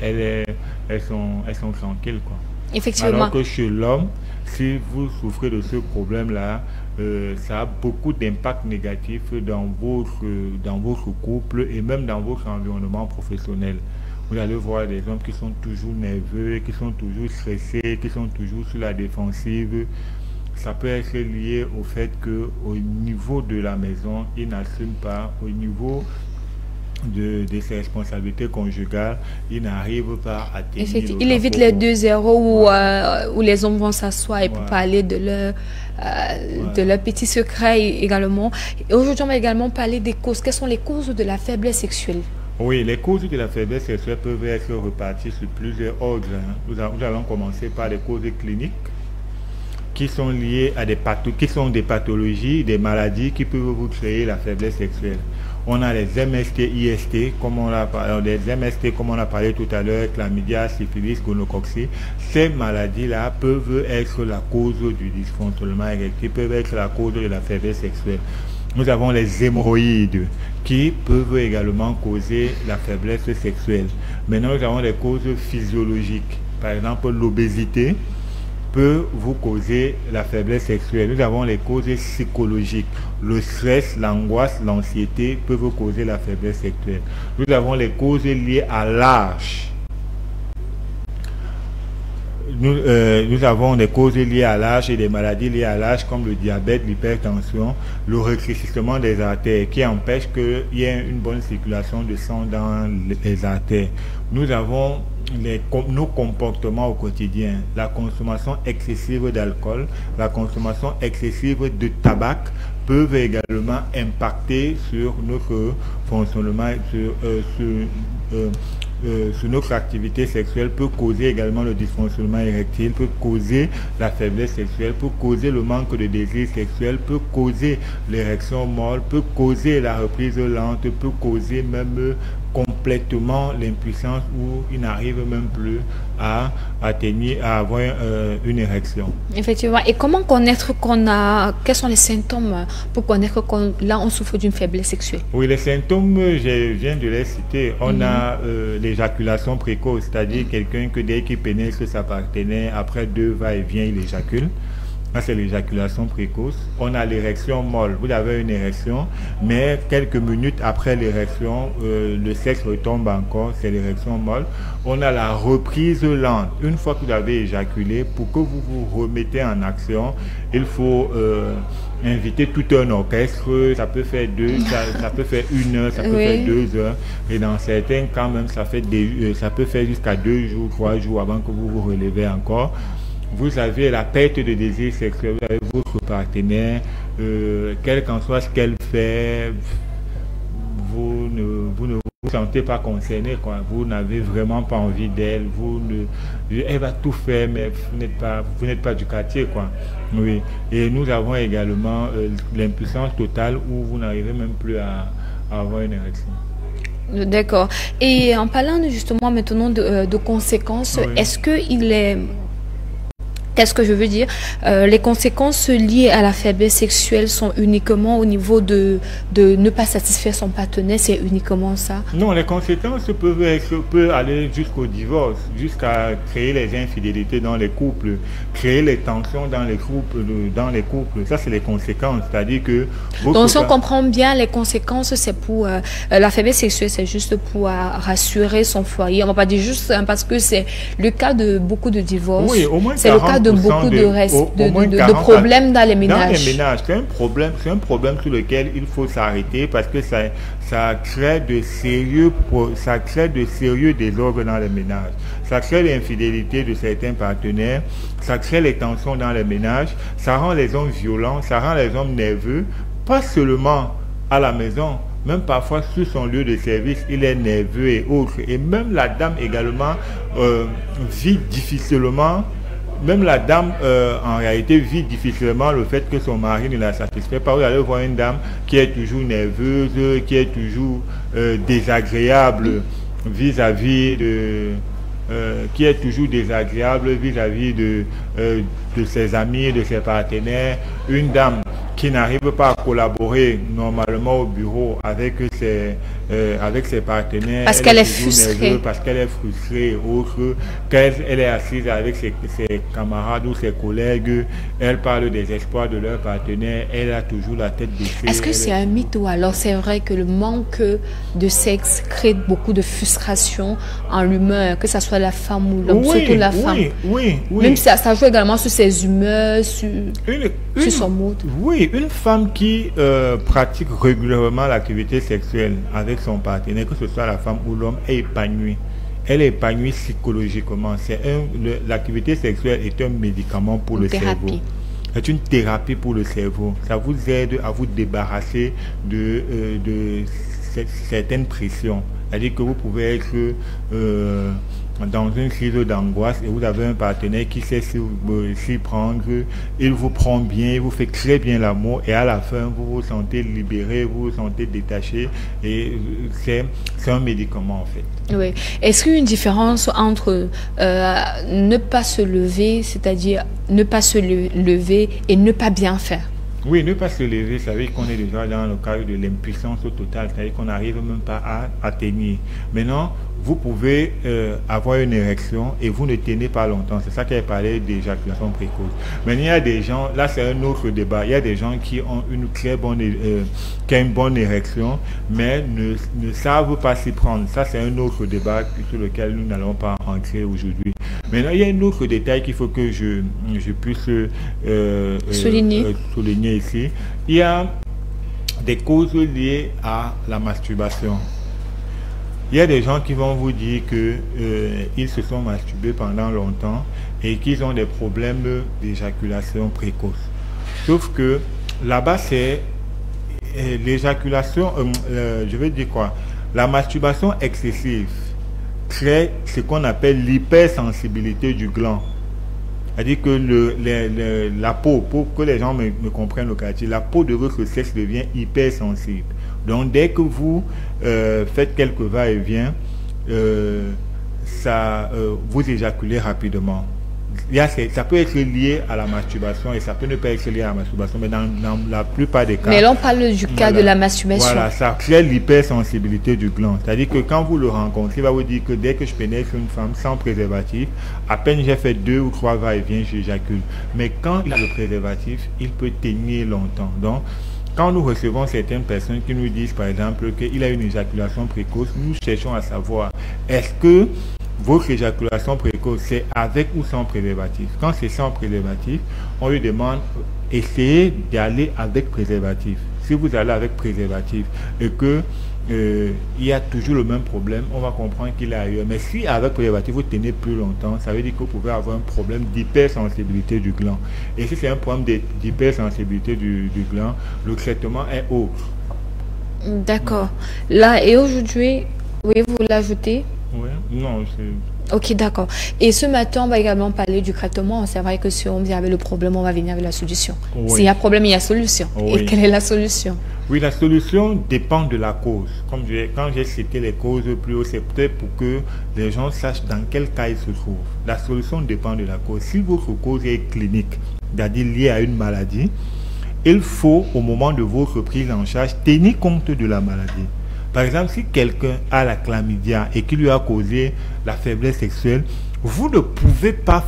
elles sont tranquilles, quoi. Effectivement. Alors que chez l'homme, si vous souffrez de ce problème-là, ça a beaucoup d'impact négatif dans votre couple et même dans votre environnement professionnel. Vous allez voir des hommes qui sont toujours nerveux, qui sont toujours stressés, qui sont toujours sur la défensive. Ça peut être lié au fait qu'au niveau de la maison, ils n'assument pas, au niveau de ses responsabilités conjugales, il n'arrive pas à tenir. Il évite les 2-0 où les hommes vont s'asseoir et pour parler de leur petit secret également. Et aujourd'hui, on va également parler des causes. Quelles sont les causes de la faiblesse sexuelle? Oui, les causes de la faiblesse sexuelle peuvent être reparties sur plusieurs ordres. Nous allons commencer par les causes cliniques qui sont liées à des pathologies, des maladies qui peuvent vous créer la faiblesse sexuelle. On a les MST-IST, comme on a parlé tout à l'heure, chlamydia, syphilis, gonococcie. Ces maladies-là peuvent être la cause du dysfonctionnement érectile, peuvent être la cause de la faiblesse sexuelle. Nous avons les hémorroïdes qui peuvent également causer la faiblesse sexuelle. Maintenant, nous avons les causes physiologiques. Par exemple, l'obésité peut vous causer la faiblesse sexuelle. Nous avons les causes psychologiques. Le stress, l'angoisse, l'anxiété peuvent vous causer la faiblesse sexuelle. Nous avons les causes liées à l'âge. Nous avons des causes liées à l'âge et des maladies liées à l'âge comme le diabète, l'hypertension, le rétrécissement des artères qui empêche qu'il y ait une bonne circulation de sang dans les artères. Nous avons nos comportements au quotidien, la consommation excessive d'alcool, la consommation excessive de tabac peuvent également impacter sur notre fonctionnement, sur notre activité sexuelle, peut causer également le dysfonctionnement érectile, peut causer la faiblesse sexuelle, peut causer le manque de désir sexuel, peut causer l'érection molle, peut causer la reprise lente, peut causer même complètement l'impuissance où il n'arrive même plus à avoir une érection. Effectivement. Et comment connaître quels sont les symptômes pour connaître qu'on on souffre d'une faiblesse sexuelle? Oui, les symptômes, je viens de les citer. On a l'éjaculation précoce, c'est-à-dire quelqu'un que dès qu'il pénètre sa partenaire, après 2 va-et-vient, il éjacule. Ça, c'est l'éjaculation précoce. On a l'érection molle. Vous avez une érection, mais quelques minutes après l'érection, le sexe retombe encore. C'est l'érection molle. On a la reprise lente. Une fois que vous avez éjaculé, pour que vous vous remettez en action, il faut inviter tout un orchestre. Ça peut faire 1 heure, ça peut faire 2 heures. Et dans certains cas même, ça peut faire jusqu'à 2 jours, 3 jours avant que vous vous relevez encore. Vous avez la perte de désir sexuel, vous avez votre partenaire, quel qu'en soit ce qu'elle fait, vous ne vous sentez pas concerné, quoi. Vous n'avez vraiment pas envie d'elle. Elle va tout faire, mais vous n'êtes pas du quartier, quoi. Oui. Et nous avons également l'impuissance totale où vous n'arrivez même plus à avoir une érection. D'accord. Et en parlant justement maintenant de conséquences, Oui. est-ce que qu'est-ce que je veux dire? Les conséquences liées à la faiblesse sexuelle sont uniquement au niveau de ne pas satisfaire son partenaire, c'est uniquement ça? Non, les conséquences peuvent aller jusqu'au divorce, jusqu'à créer les infidélités dans les couples, créer les tensions dans les couples. Ça, c'est les conséquences. C'est-à-dire que... Donc, si on comprend bien, les conséquences, c'est pour... la faiblesse sexuelle, c'est juste pour rassurer son foyer. On va pas dire juste parce que c'est le cas de beaucoup de divorces. Oui, au moins 40%. C'est le cas de beaucoup de problèmes dans les ménages. Dans les ménages, c'est un problème sur lequel il faut s'arrêter parce que ça crée de sérieux désordres dans les ménages. Ça crée l'infidélité de certains partenaires, ça crée les tensions dans les ménages, ça rend les hommes violents, ça rend les hommes nerveux, pas seulement à la maison, même parfois sur son lieu de service, il est nerveux et autres. Et même la dame également vit difficilement. Même la dame, en réalité, vit difficilement le fait que son mari ne la satisfait pas. Vous allez voir une dame qui est toujours nerveuse, qui est toujours désagréable vis-à-vis de ses amis, de ses partenaires. Une dame qui n'arrive pas à collaborer normalement au bureau avec ses partenaires. Parce qu'elle est frustrée. Parce qu'elle est frustrée et autres. Elle est assise avec ses camarades ou ses collègues. Elle parle des espoirs de leur partenaire. Elle a toujours la tête baissée. Est-ce que c'est un mythe ou alors c'est vrai que le manque de sexe crée beaucoup de frustration en l'humeur, que ce soit la femme ou l'homme, surtout la femme? Oui. Même si ça joue également sur ses humeurs, sur son mood. Oui, une femme qui pratique régulièrement l'activité sexuelle avec son partenaire, que ce soit la femme ou l'homme, est épanouie. Elle est épanouie psychologiquement. L'activité sexuelle est un médicament pour le cerveau. C'est une thérapie pour le cerveau. Ça vous aide à vous débarrasser de certaines pressions. C'est-à-dire que vous pouvez être dans une crise d'angoisse et vous avez un partenaire qui sait s'y prendre, il vous prend bien, il vous fait très bien l'amour et à la fin vous vous sentez libéré, vous vous sentez détaché et c'est un médicament en fait. Oui. Est-ce qu'il y a une différence entre ne pas se lever, c'est-à-dire ne pas se lever et ne pas bien faire? Oui, ne pas se lever, ça veut dire qu'on est déjà dans le cadre de l'impuissance totale, c'est-à-dire qu'on n'arrive même pas à tenir. Maintenant, vous pouvez avoir une érection et vous ne tenez pas longtemps. C'est ça qu'elle parlait d'éjaculation précoce. Mais il y a des gens, là c'est un autre débat, il y a des gens qui ont une bonne érection, mais ne savent pas s'y prendre. Ça c'est un autre débat sur lequel nous n'allons pas entrer aujourd'hui. Maintenant, il y a un autre détail qu'il faut que je puisse souligner ici. Il y a des causes liées à la masturbation. Il y a des gens qui vont vous dire qu'ils se sont masturbés pendant longtemps et qu'ils ont des problèmes d'éjaculation précoce. Sauf que là-bas, c'est l'éjaculation, je veux dire quoi? La masturbation excessive crée ce qu'on appelle l'hypersensibilité du gland. C'est-à-dire que la peau, pour que les gens me comprennent le quartier, la peau de votre sexe devient hypersensible. Donc dès que vous faites quelques va-et-vient, vous éjaculez rapidement. Ça peut être lié à la masturbation et ça peut ne pas être lié à la masturbation, mais dans la plupart des cas... Mais là, on parle du cas de la masturbation. Voilà, ça crée l'hypersensibilité du gland. C'est-à-dire que quand vous le rencontrez, il va vous dire que dès que je pénètre une femme sans préservatif, à peine j'ai fait 2 ou 3 va-et-vient, j'éjacule. Mais quand il a le préservatif, il peut tenir longtemps. Donc, quand nous recevons certaines personnes qui nous disent, par exemple, qu'il a une éjaculation précoce, nous cherchons à savoir, est-ce que votre éjaculation précoce, c'est avec ou sans préservatif? Quand c'est sans préservatif, on lui demande, essayez d'aller avec préservatif. Si vous allez avec préservatif et que il y a toujours le même problème, on va comprendre qu'il est ailleurs. Mais si avec préservatif vous tenez plus longtemps, ça veut dire que vous pouvez avoir un problème d'hypersensibilité du gland. Et si c'est un problème d'hypersensibilité du gland, le traitement est autre. D'accord. Là, et aujourd'hui, Oui, vous l'ajoutez? Oui, non, c'est... Ok, d'accord. Et ce matin, on va également parler du traitement. C'est vrai que si on vient avec le problème, on va venir avec la solution. Oui. S'il y a problème, il y a solution. Oui. Et quelle est la solution? Oui, la solution dépend de la cause. Quand j'ai cité les causes plus haut, c'est peut-être pour que les gens sachent dans quel cas ils se trouvent. La solution dépend de la cause. Si votre cause est clinique, c'est-à-dire liée à une maladie, il faut, au moment de votre prise en charge, tenir compte de la maladie. Par exemple, si quelqu'un a la chlamydia et qui lui a causé la faiblesse sexuelle, vous ne pouvez pas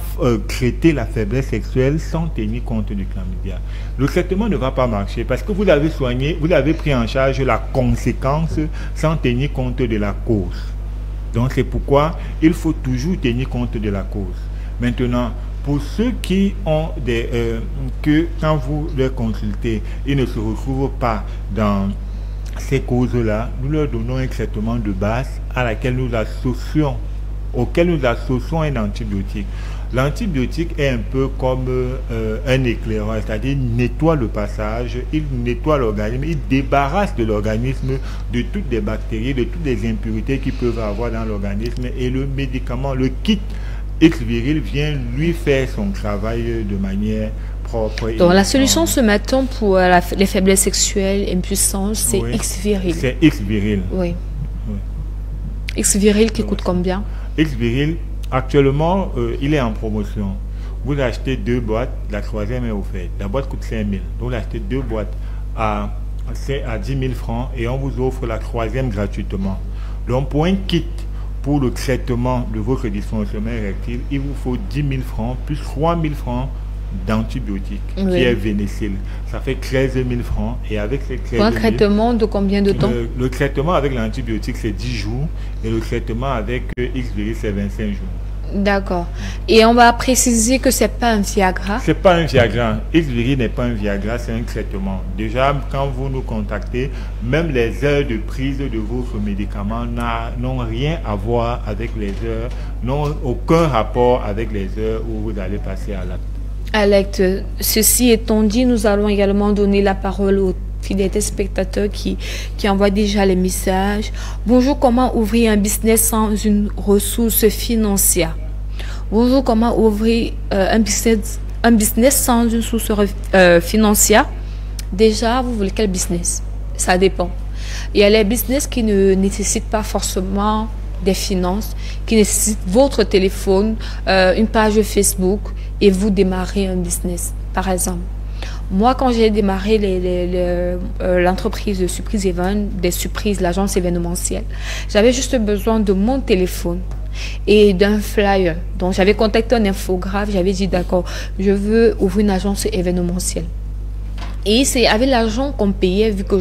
traiter la faiblesse sexuelle sans tenir compte du chlamydia. Le traitement ne va pas marcher parce que vous avez soigné, vous avez pris en charge la conséquence sans tenir compte de la cause. Donc c'est pourquoi il faut toujours tenir compte de la cause. Maintenant, pour ceux qui ont que quand vous les consultez, ils ne se retrouvent pas dans ces causes-là, nous leur donnons un traitement de base auquel nous associons un antibiotique. L'antibiotique est un peu comme un éclaireur, c'est-à-dire il nettoie le passage, il nettoie l'organisme, il débarrasse de l'organisme de toutes les bactéries, de toutes les impuretés qu'il peut avoir dans l'organisme, et le médicament, le kit X-Viril vient lui faire son travail de manière propre. Donc la solution ce matin pour les faiblesses sexuelles, impuissance, c'est oui, X-Viril. C'est X-Viril. Oui. Oui. X-Viril qui coûte combien? X-Viril, actuellement, il est en promotion. Vous achetez 2 boîtes, la troisième est offerte. La boîte coûte 5 000. Donc vous achetez 2 boîtes à 10 000 francs et on vous offre la troisième gratuitement. Donc pour un kit pour le traitement de votre dysfonction érectile, il vous faut 10 000 francs plus 3 000 francs d'antibiotiques, oui, qui est Vénécil. Ça fait 13 000 francs. Et avec ces 13 000, pour un traitement de combien de temps? Le traitement avec l'antibiotique, c'est 10 jours. Et le traitement avec X-Viril, c'est 25 jours. D'accord. Et on va préciser que c'est pas un Viagra. C'est pas un Viagra. X-Viril n'est pas un Viagra, c'est un traitement. Déjà, quand vous nous contactez, même les heures de prise de votre médicament n'ont rien à voir avec les heures, n'ont aucun rapport avec les heures où vous allez passer à l'acte. Alex, ceci étant dit, nous allons également donner la parole aux fidèles spectateurs qui envoient déjà les messages. Bonjour, comment ouvrir un business sans une ressource financière? Bonjour, comment ouvrir un business sans une source financière? Déjà, vous voulez quel business? Ça dépend. Il y a les business qui ne nécessitent pas forcément des finances, qui nécessitent votre téléphone, une page Facebook, et vous démarrez un business, par exemple. Moi, quand j'ai démarré l'entreprise de Surprise Event, des surprises, l'agence événementielle, j'avais juste besoin de mon téléphone et d'un flyer. Donc, j'avais contacté un infographe, j'avais dit, d'accord, je veux ouvrir une agence événementielle. Et c'est avec l'argent qu'on payait, vu que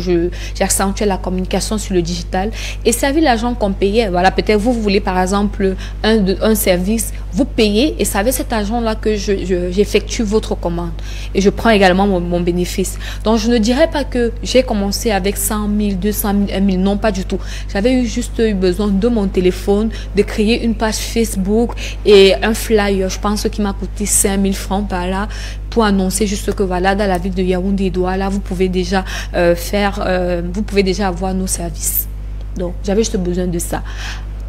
j'accentuais la communication sur le digital. Et c'est avec l'argent qu'on payait. Voilà, peut-être vous voulez par exemple un service, vous payez et c'est avec cet argent-là que j'effectue votre commande. Et je prends également mon bénéfice. Donc je ne dirais pas que j'ai commencé avec 100 000, 200 000, 1 000. Non, pas du tout. J'avais juste eu besoin de mon téléphone, de créer une page Facebook et un flyer. Je pense qu'il m'a coûté 5 000 francs par là, pour annoncer juste que voilà, dans la ville de Yaoundé, Douala, vous pouvez déjà vous pouvez déjà avoir nos services. Donc, j'avais juste besoin de ça.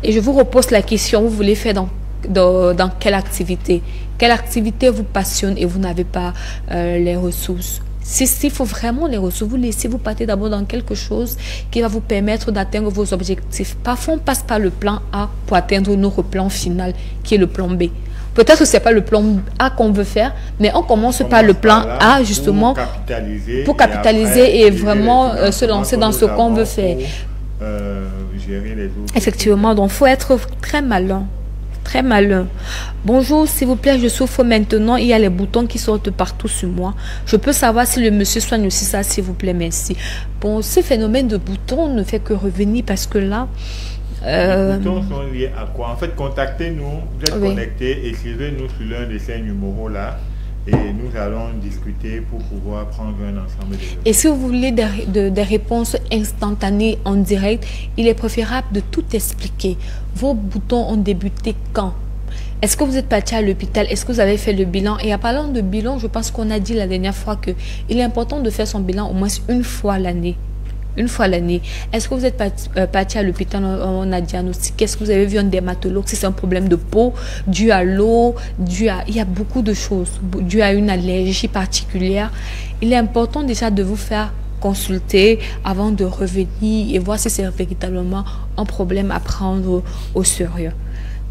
Et je vous repose la question, vous voulez faire dans quelle activité? Quelle activité vous passionne et vous n'avez pas les ressources? S'il faut vraiment les ressources, vous partez d'abord dans quelque chose qui va vous permettre d'atteindre vos objectifs. Parfois, on passe par le plan A pour atteindre notre plan final, qui est le plan B. Peut-être que ce n'est pas le plan A qu'on veut faire, mais on commence par le plan A, justement, pour capitaliser et vraiment se lancer dans ce qu'on veut faire. Effectivement, donc il faut être très malin. Très malin. Bonjour, s'il vous plaît, je souffre maintenant. Il y a les boutons qui sortent partout sur moi. Je peux savoir si le monsieur soigne aussi ça, s'il vous plaît, merci. Bon, ce phénomène de boutons ne fait que revenir parce que là... Les boutons sont liés à quoi? En fait, contactez-nous, vous êtes connectés, écrivez-nous sur l'un de ces numéros-là et nous allons discuter pour pouvoir prendre un ensemble de... Et si vous voulez des réponses instantanées en direct, il est préférable de tout expliquer. Vos boutons ont débuté quand? Est-ce que vous êtes parti à l'hôpital? Est-ce que vous avez fait le bilan? Et en parlant de bilan, je pense qu'on a dit la dernière fois qu'il est important de faire son bilan au moins une fois l'année. une fois l'année. Est-ce que vous êtes parti à l'hôpital, on a diagnostiqué, est-ce que vous avez vu un dermatologue, si c'est un problème de peau, dû à l'eau, il y a beaucoup de choses, dû à une allergie particulière. Il est important déjà de vous faire consulter avant de revenir et voir si c'est véritablement un problème à prendre au sérieux.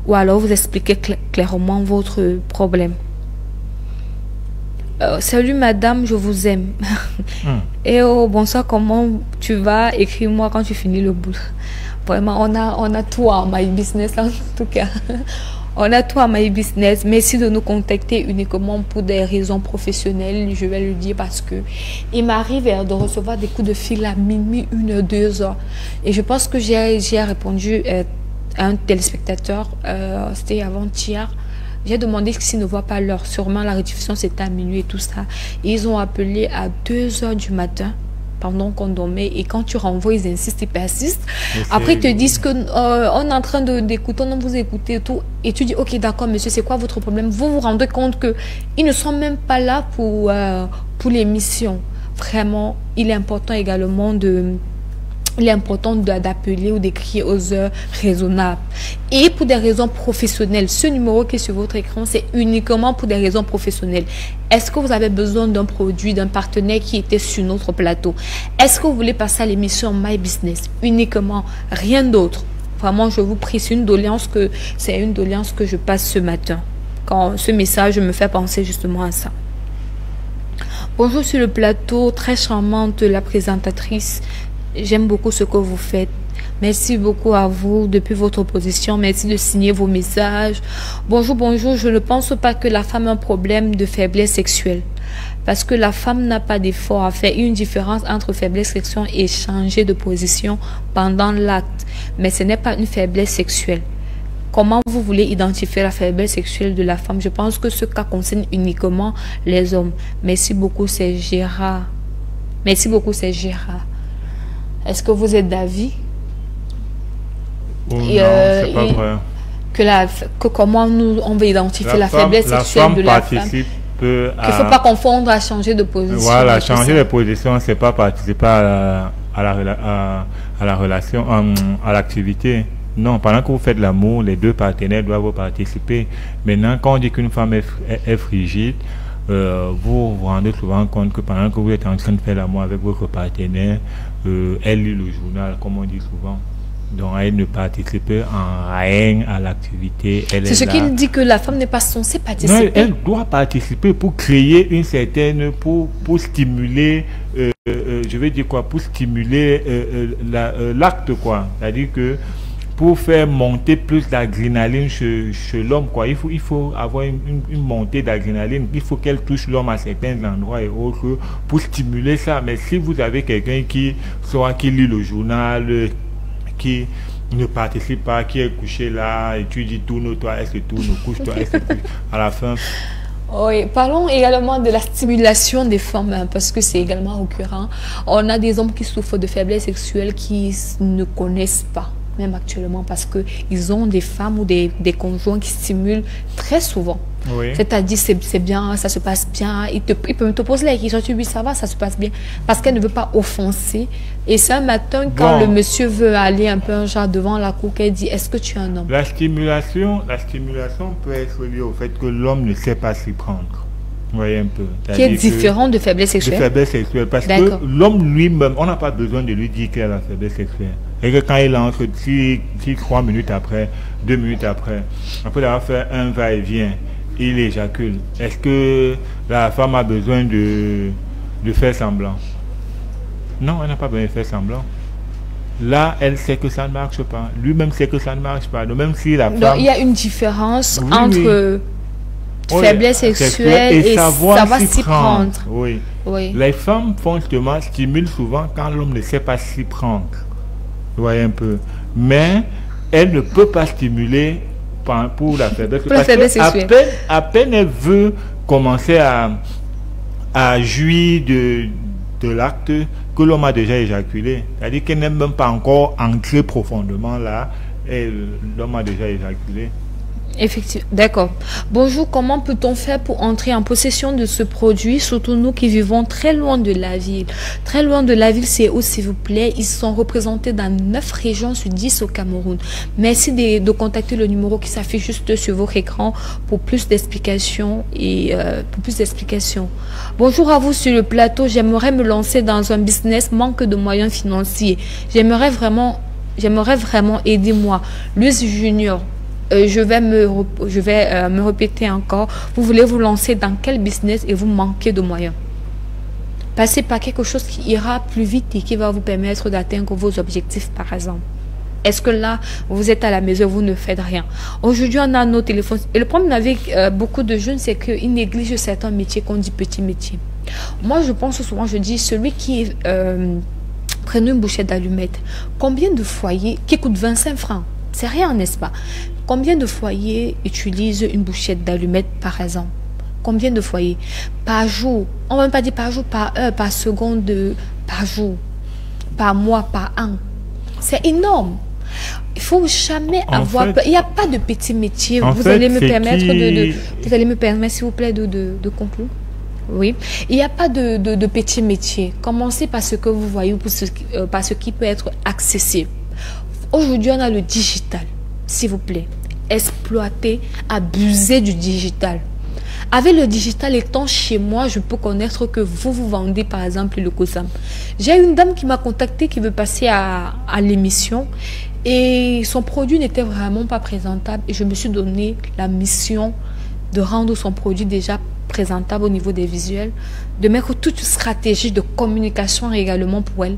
Ou alors vous expliquez clairement votre problème. Salut madame, je vous aime. Et oh, bonsoir, comment tu vas? Écris-moi quand tu finis le boulot. Vraiment, on a tout à My Business en tout cas. On a tout à My Business. Merci de nous contacter uniquement pour des raisons professionnelles, je vais le dire, parce que il m'arrive de recevoir des coups de fil à minuit, 1h, 2h. Et je pense que j'ai répondu à un téléspectateur, c'était avant-hier. J'ai demandé s'ils ne voient pas l'heure. Sûrement la rediffusion c'était à minuit et tout ça. Et ils ont appelé à 2h du matin pendant qu'on dormait. Et quand tu renvoies, ils insistent, ils persistent. Après, ils te disent que on est en train d'écouter, on vous écoute et tout. Et tu dis, ok, d'accord, monsieur, c'est quoi votre problème? Vous vous rendez compte qu'ils ne sont même pas là pour l'émission. Vraiment, il est important également d'appeler ou d'écrire aux heures raisonnables. Et pour des raisons professionnelles, ce numéro qui est sur votre écran, c'est uniquement pour des raisons professionnelles. Est-ce que vous avez besoin d'un produit, d'un partenaire qui était sur notre plateau? Est-ce que vous voulez passer à l'émission My Business? Uniquement, rien d'autre. Vraiment, je vous prie, c'est une doléance que je passe ce matin. Quand ce message me fait penser justement à ça. Bonjour sur le plateau, très charmante la présentatrice. J'aime beaucoup ce que vous faites. Merci beaucoup à vous depuis votre position. Merci de signer vos messages. Bonjour, bonjour. Je ne pense pas que la femme a un problème de faiblesse sexuelle. Parce que la femme n'a pas d'effort à faire. Il y a une différence entre faiblesse sexuelle et changer de position pendant l'acte. Mais ce n'est pas une faiblesse sexuelle. Comment vous voulez identifier la faiblesse sexuelle de la femme? Je pense que ce cas concerne uniquement les hommes. Merci beaucoup, c'est Gérard. Merci beaucoup, c'est Gérard. Est-ce que vous êtes d'avis? Non, c'est pas vrai. Que comment on va identifier la faiblesse sexuelle de la femme? Qu'il ne faut pas confondre à changer de position. Voilà, changer de position, c'est pas participer à la relation, à l'activité. Non, pendant que vous faites l'amour, les deux partenaires doivent participer. Maintenant, quand on dit qu'une femme est frigide, vous vous rendez souvent compte que pendant que vous êtes en train de faire l'amour avec votre partenaire, elle lit le journal, comme on dit souvent. Donc elle ne participe en rien à l'activité. C'est ce qu'il dit, que la femme n'est pas censée participer. Non, elle doit participer pour créer une certaine, pour stimuler, je vais dire quoi, pour stimuler l'acte, quoi. C'est-à-dire que pour faire monter plus d'adrénaline chez l'homme, quoi. Il faut avoir une montée d'adrénaline. Il faut qu'elle touche l'homme à certains endroits et autres pour stimuler ça. Mais si vous avez quelqu'un qui lit le journal, qui ne participe pas, qui est couché là, et tu dis tourne-toi, elle se tourne, couche-toi, elle se couche, à la fin. Oui, parlons également de la stimulation des femmes, hein, parce que c'est également récurrent. On a des hommes qui souffrent de faiblesse sexuelle qui ne connaissent pas, même actuellement, parce qu'ils ont des femmes ou des conjoints qui stimulent très souvent. Oui. C'est-à-dire, c'est bien, ça se passe bien. Il peut te poser la question, tu dis, ça va, ça se passe bien. Parce qu'elle ne veut pas offenser. Et c'est un matin, quand le monsieur veut aller un peu un genre devant la cour, qu'elle dit, est-ce que tu es un homme? La stimulation peut être liée au fait que l'homme ne sait pas s'y prendre. Vous voyez un peu. Qui est différent de faiblesse sexuelle. De faiblesse sexuelle. Parce que l'homme lui-même, on n'a pas besoin de lui dire qu'il a la faiblesse sexuelle. Et que quand il entre 3 minutes après, 2 minutes après avoir fait un va-et-vient, il éjacule. Est-ce que la femme a besoin de faire semblant? Non, elle n'a pas besoin de faire semblant. Là, elle sait que ça ne marche pas. Lui-même sait que ça ne marche pas. Donc, même si la femme... Donc, il y a une différence entre faiblesse sexuelle et savoir s'y prendre. Oui. Les femmes font justement, stimulent souvent quand l'homme ne sait pas s'y prendre. Vous voyez un peu. Mais elle ne peut pas stimuler pour la faiblesse sexuelle. À peine elle veut commencer à jouir de l'acte que l'homme a déjà éjaculé. C'est-à-dire qu'elle n'est même pas encore entrée profondément là et l'homme a déjà éjaculé. Effectivement, d'accord. Bonjour, comment peut-on faire pour entrer en possession de ce produit, surtout nous qui vivons très loin de la ville? Très loin de la ville, c'est où, s'il vous plaît? Ils sont représentés dans 9 régions sur 10 au Cameroun. Merci de contacter le numéro qui s'affiche juste sur votre écran pour plus d'explications Bonjour à vous sur le plateau. J'aimerais me lancer dans un business, manque de moyens financiers. J'aimerais vraiment aider moi, Luis Junior. Je vais me répéter encore. Vous voulez vous lancer dans quel business et vous manquez de moyens? Passez par quelque chose qui ira plus vite et qui va vous permettre d'atteindre vos objectifs, par exemple. Est-ce que là, vous êtes à la maison, vous ne faites rien? Aujourd'hui, on a nos téléphones. Et le problème avec beaucoup de jeunes, c'est qu'ils négligent certains métiers qu'on dit petits métiers. Moi, je pense souvent, je dis, celui qui prenne une bouchette d'allumettes, combien de foyers qui coûtent 25 francs? C'est rien, n'est-ce pas? Combien de foyers utilisent une bouchette d'allumettes par exemple? Combien de foyers? Par jour, on ne va même pas dire par jour, par heure, par seconde, par jour, par mois, par an. C'est énorme. Il ne faut jamais avoir peur. Il n'y a pas de petits métiers. Vous allez me permettre, s'il vous plaît, de conclure? Oui. Il n'y a pas de petits métiers. Commencez par ce que vous voyez, par ce qui peut être accessible. Aujourd'hui, on a le digital. S'il vous plaît, exploitez, abusez du digital. Avec le digital étant chez moi, je peux connaître que vous vendez par exemple le COSAM. J'ai une dame qui m'a contacté qui veut passer à l'émission et son produit n'était vraiment pas présentable et je me suis donné la mission de rendre son produit déjà présentable au niveau des visuels, de mettre toute une stratégie de communication également pour elle.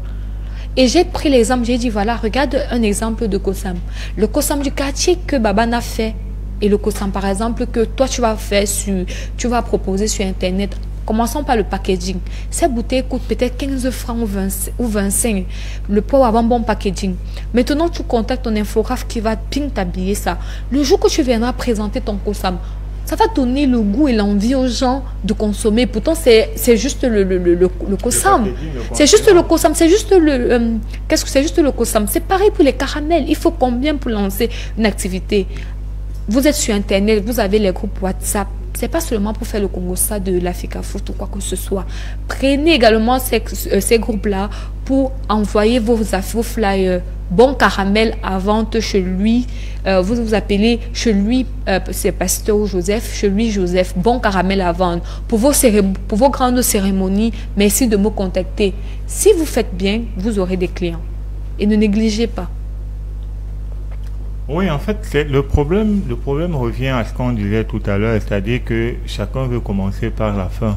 Et j'ai pris l'exemple, j'ai dit, voilà, regarde un exemple de COSAM. Le COSAM du quartier que Babana fait et le COSAM, par exemple, que toi, tu vas proposer sur Internet. Commençons par le packaging. Ces bouteilles coûtent peut-être 15 francs ou 25. Le pot avoir un bon packaging. Maintenant, tu contactes ton infographe qui va bien t'habiller ça. Le jour que tu viendras présenter ton COSAM, ça va donner le goût et l'envie aux gens de consommer. Pourtant, c'est juste le COSAM. C'est juste le COSAM. C'est juste qu'est-ce que c'est juste le COSAM? C'est pareil pour les caramels. Il faut combien pour lancer une activité? Vous êtes sur Internet, vous avez les groupes WhatsApp. C'est pas seulement pour faire le Congossa de l'Africa Foot ou quoi que ce soit. Prenez également ces groupes-là pour envoyer vos flyers. Bon caramel à vente chez lui. Vous vous appelez chez lui, c'est Pasteur Joseph, chez lui Joseph. Bon caramel à vendre. Pour vos grandes cérémonies, merci de me contacter. Si vous faites bien, vous aurez des clients. Et ne négligez pas. Oui, en fait, le problème revient à ce qu'on disait tout à l'heure, c'est-à-dire que chacun veut commencer par la fin.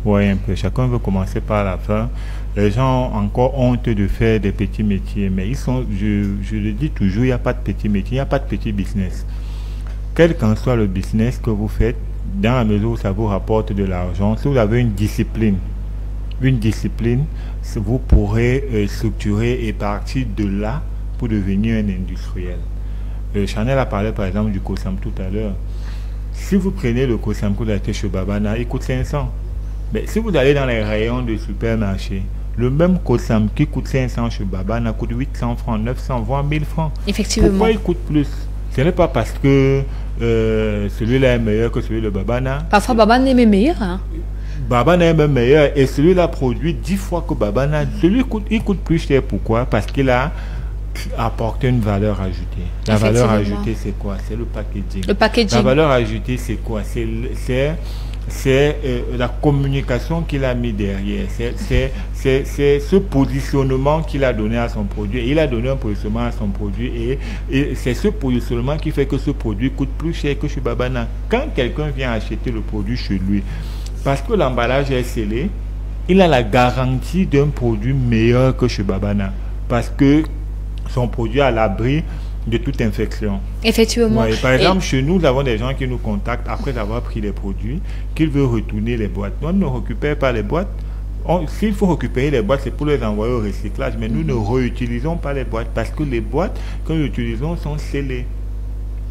Oui, un peu. Chacun veut commencer par la fin. Les gens ont encore honte de faire des petits métiers, mais je le dis toujours, il n'y a pas de petits métiers, il n'y a pas de petit business. Quel qu'en soit le business que vous faites, dans la mesure où ça vous rapporte de l'argent, si vous avez une discipline, vous pourrez structurer et partir de là pour devenir un industriel. Chanel a parlé par exemple du COSAM tout à l'heure. Si vous prenez le COSAM que vous achetez chez Babana, il coûte 500. Mais si vous allez dans les rayons de supermarché, le même COSAM qui coûte 500 chez Babana coûte 800 francs, 900, voire 1000 francs. Effectivement. Pourquoi il coûte plus? Ce n'est pas parce que celui-là est meilleur que celui de Babana. Parfois Babana est même meilleur. Hein? Babana est même meilleur et celui-là produit 10 fois que Babana. Il coûte plus cher. Pourquoi? Parce qu'il a apporter une valeur ajoutée. La valeur ajoutée, c'est quoi? C'est le packaging. Le packaging. La valeur ajoutée, c'est quoi? C'est la communication qu'il a mis derrière. C'est ce positionnement qu'il a donné à son produit. Il a donné un positionnement à son produit et c'est ce positionnement qui fait que ce produit coûte plus cher que chez Babana. Quand quelqu'un vient acheter le produit chez lui, parce que l'emballage est scellé, il a la garantie d'un produit meilleur que chez Babana. Parce que son produit à l'abri de toute infection. Effectivement. Ouais, par exemple, chez nous avons des gens qui nous contactent après avoir pris les produits, qu'ils veulent retourner les boîtes. Nous, on ne récupère pas les boîtes. S'il faut récupérer les boîtes, c'est pour les envoyer au recyclage. Mais nous ne réutilisons pas les boîtes parce que les boîtes que nous utilisons sont scellées.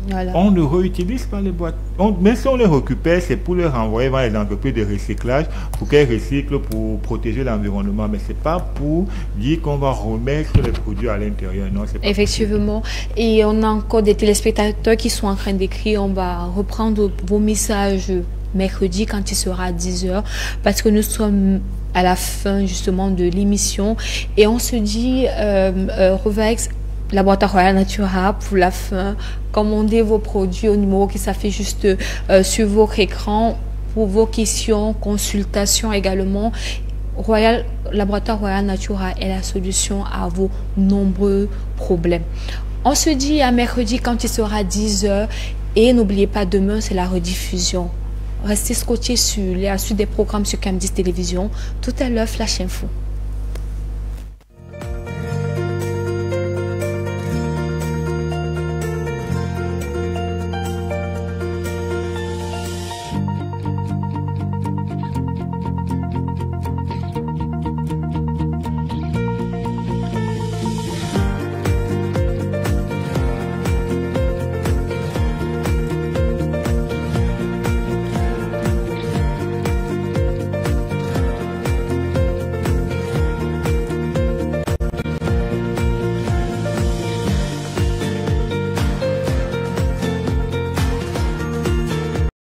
Voilà. On ne réutilise pas les boîtes. Même si on les récupère, c'est pour les renvoyer vers les entreprises de recyclage, pour qu'elles recyclent, pour protéger l'environnement. Mais ce n'est pas pour dire qu'on va remettre les produits à l'intérieur. Non, c'est pas effectivement. Possible. Et on a encore des téléspectateurs qui sont en train d'écrire. On va reprendre vos messages mercredi quand il sera 10h, parce que nous sommes à la fin justement de l'émission. Et on se dit, Revex, Laboratoire Royal Natura, pour la fin, commandez vos produits au numéro qui s'affiche juste sur votre écran pour vos questions, consultations également. Laboratoire Royal Natura est la solution à vos nombreux problèmes. On se dit à mercredi quand il sera 10h et n'oubliez pas, demain c'est la rediffusion. Restez scotchés sur la suite des programmes sur Cam10 Télévision. Tout à l'heure, Flash Info.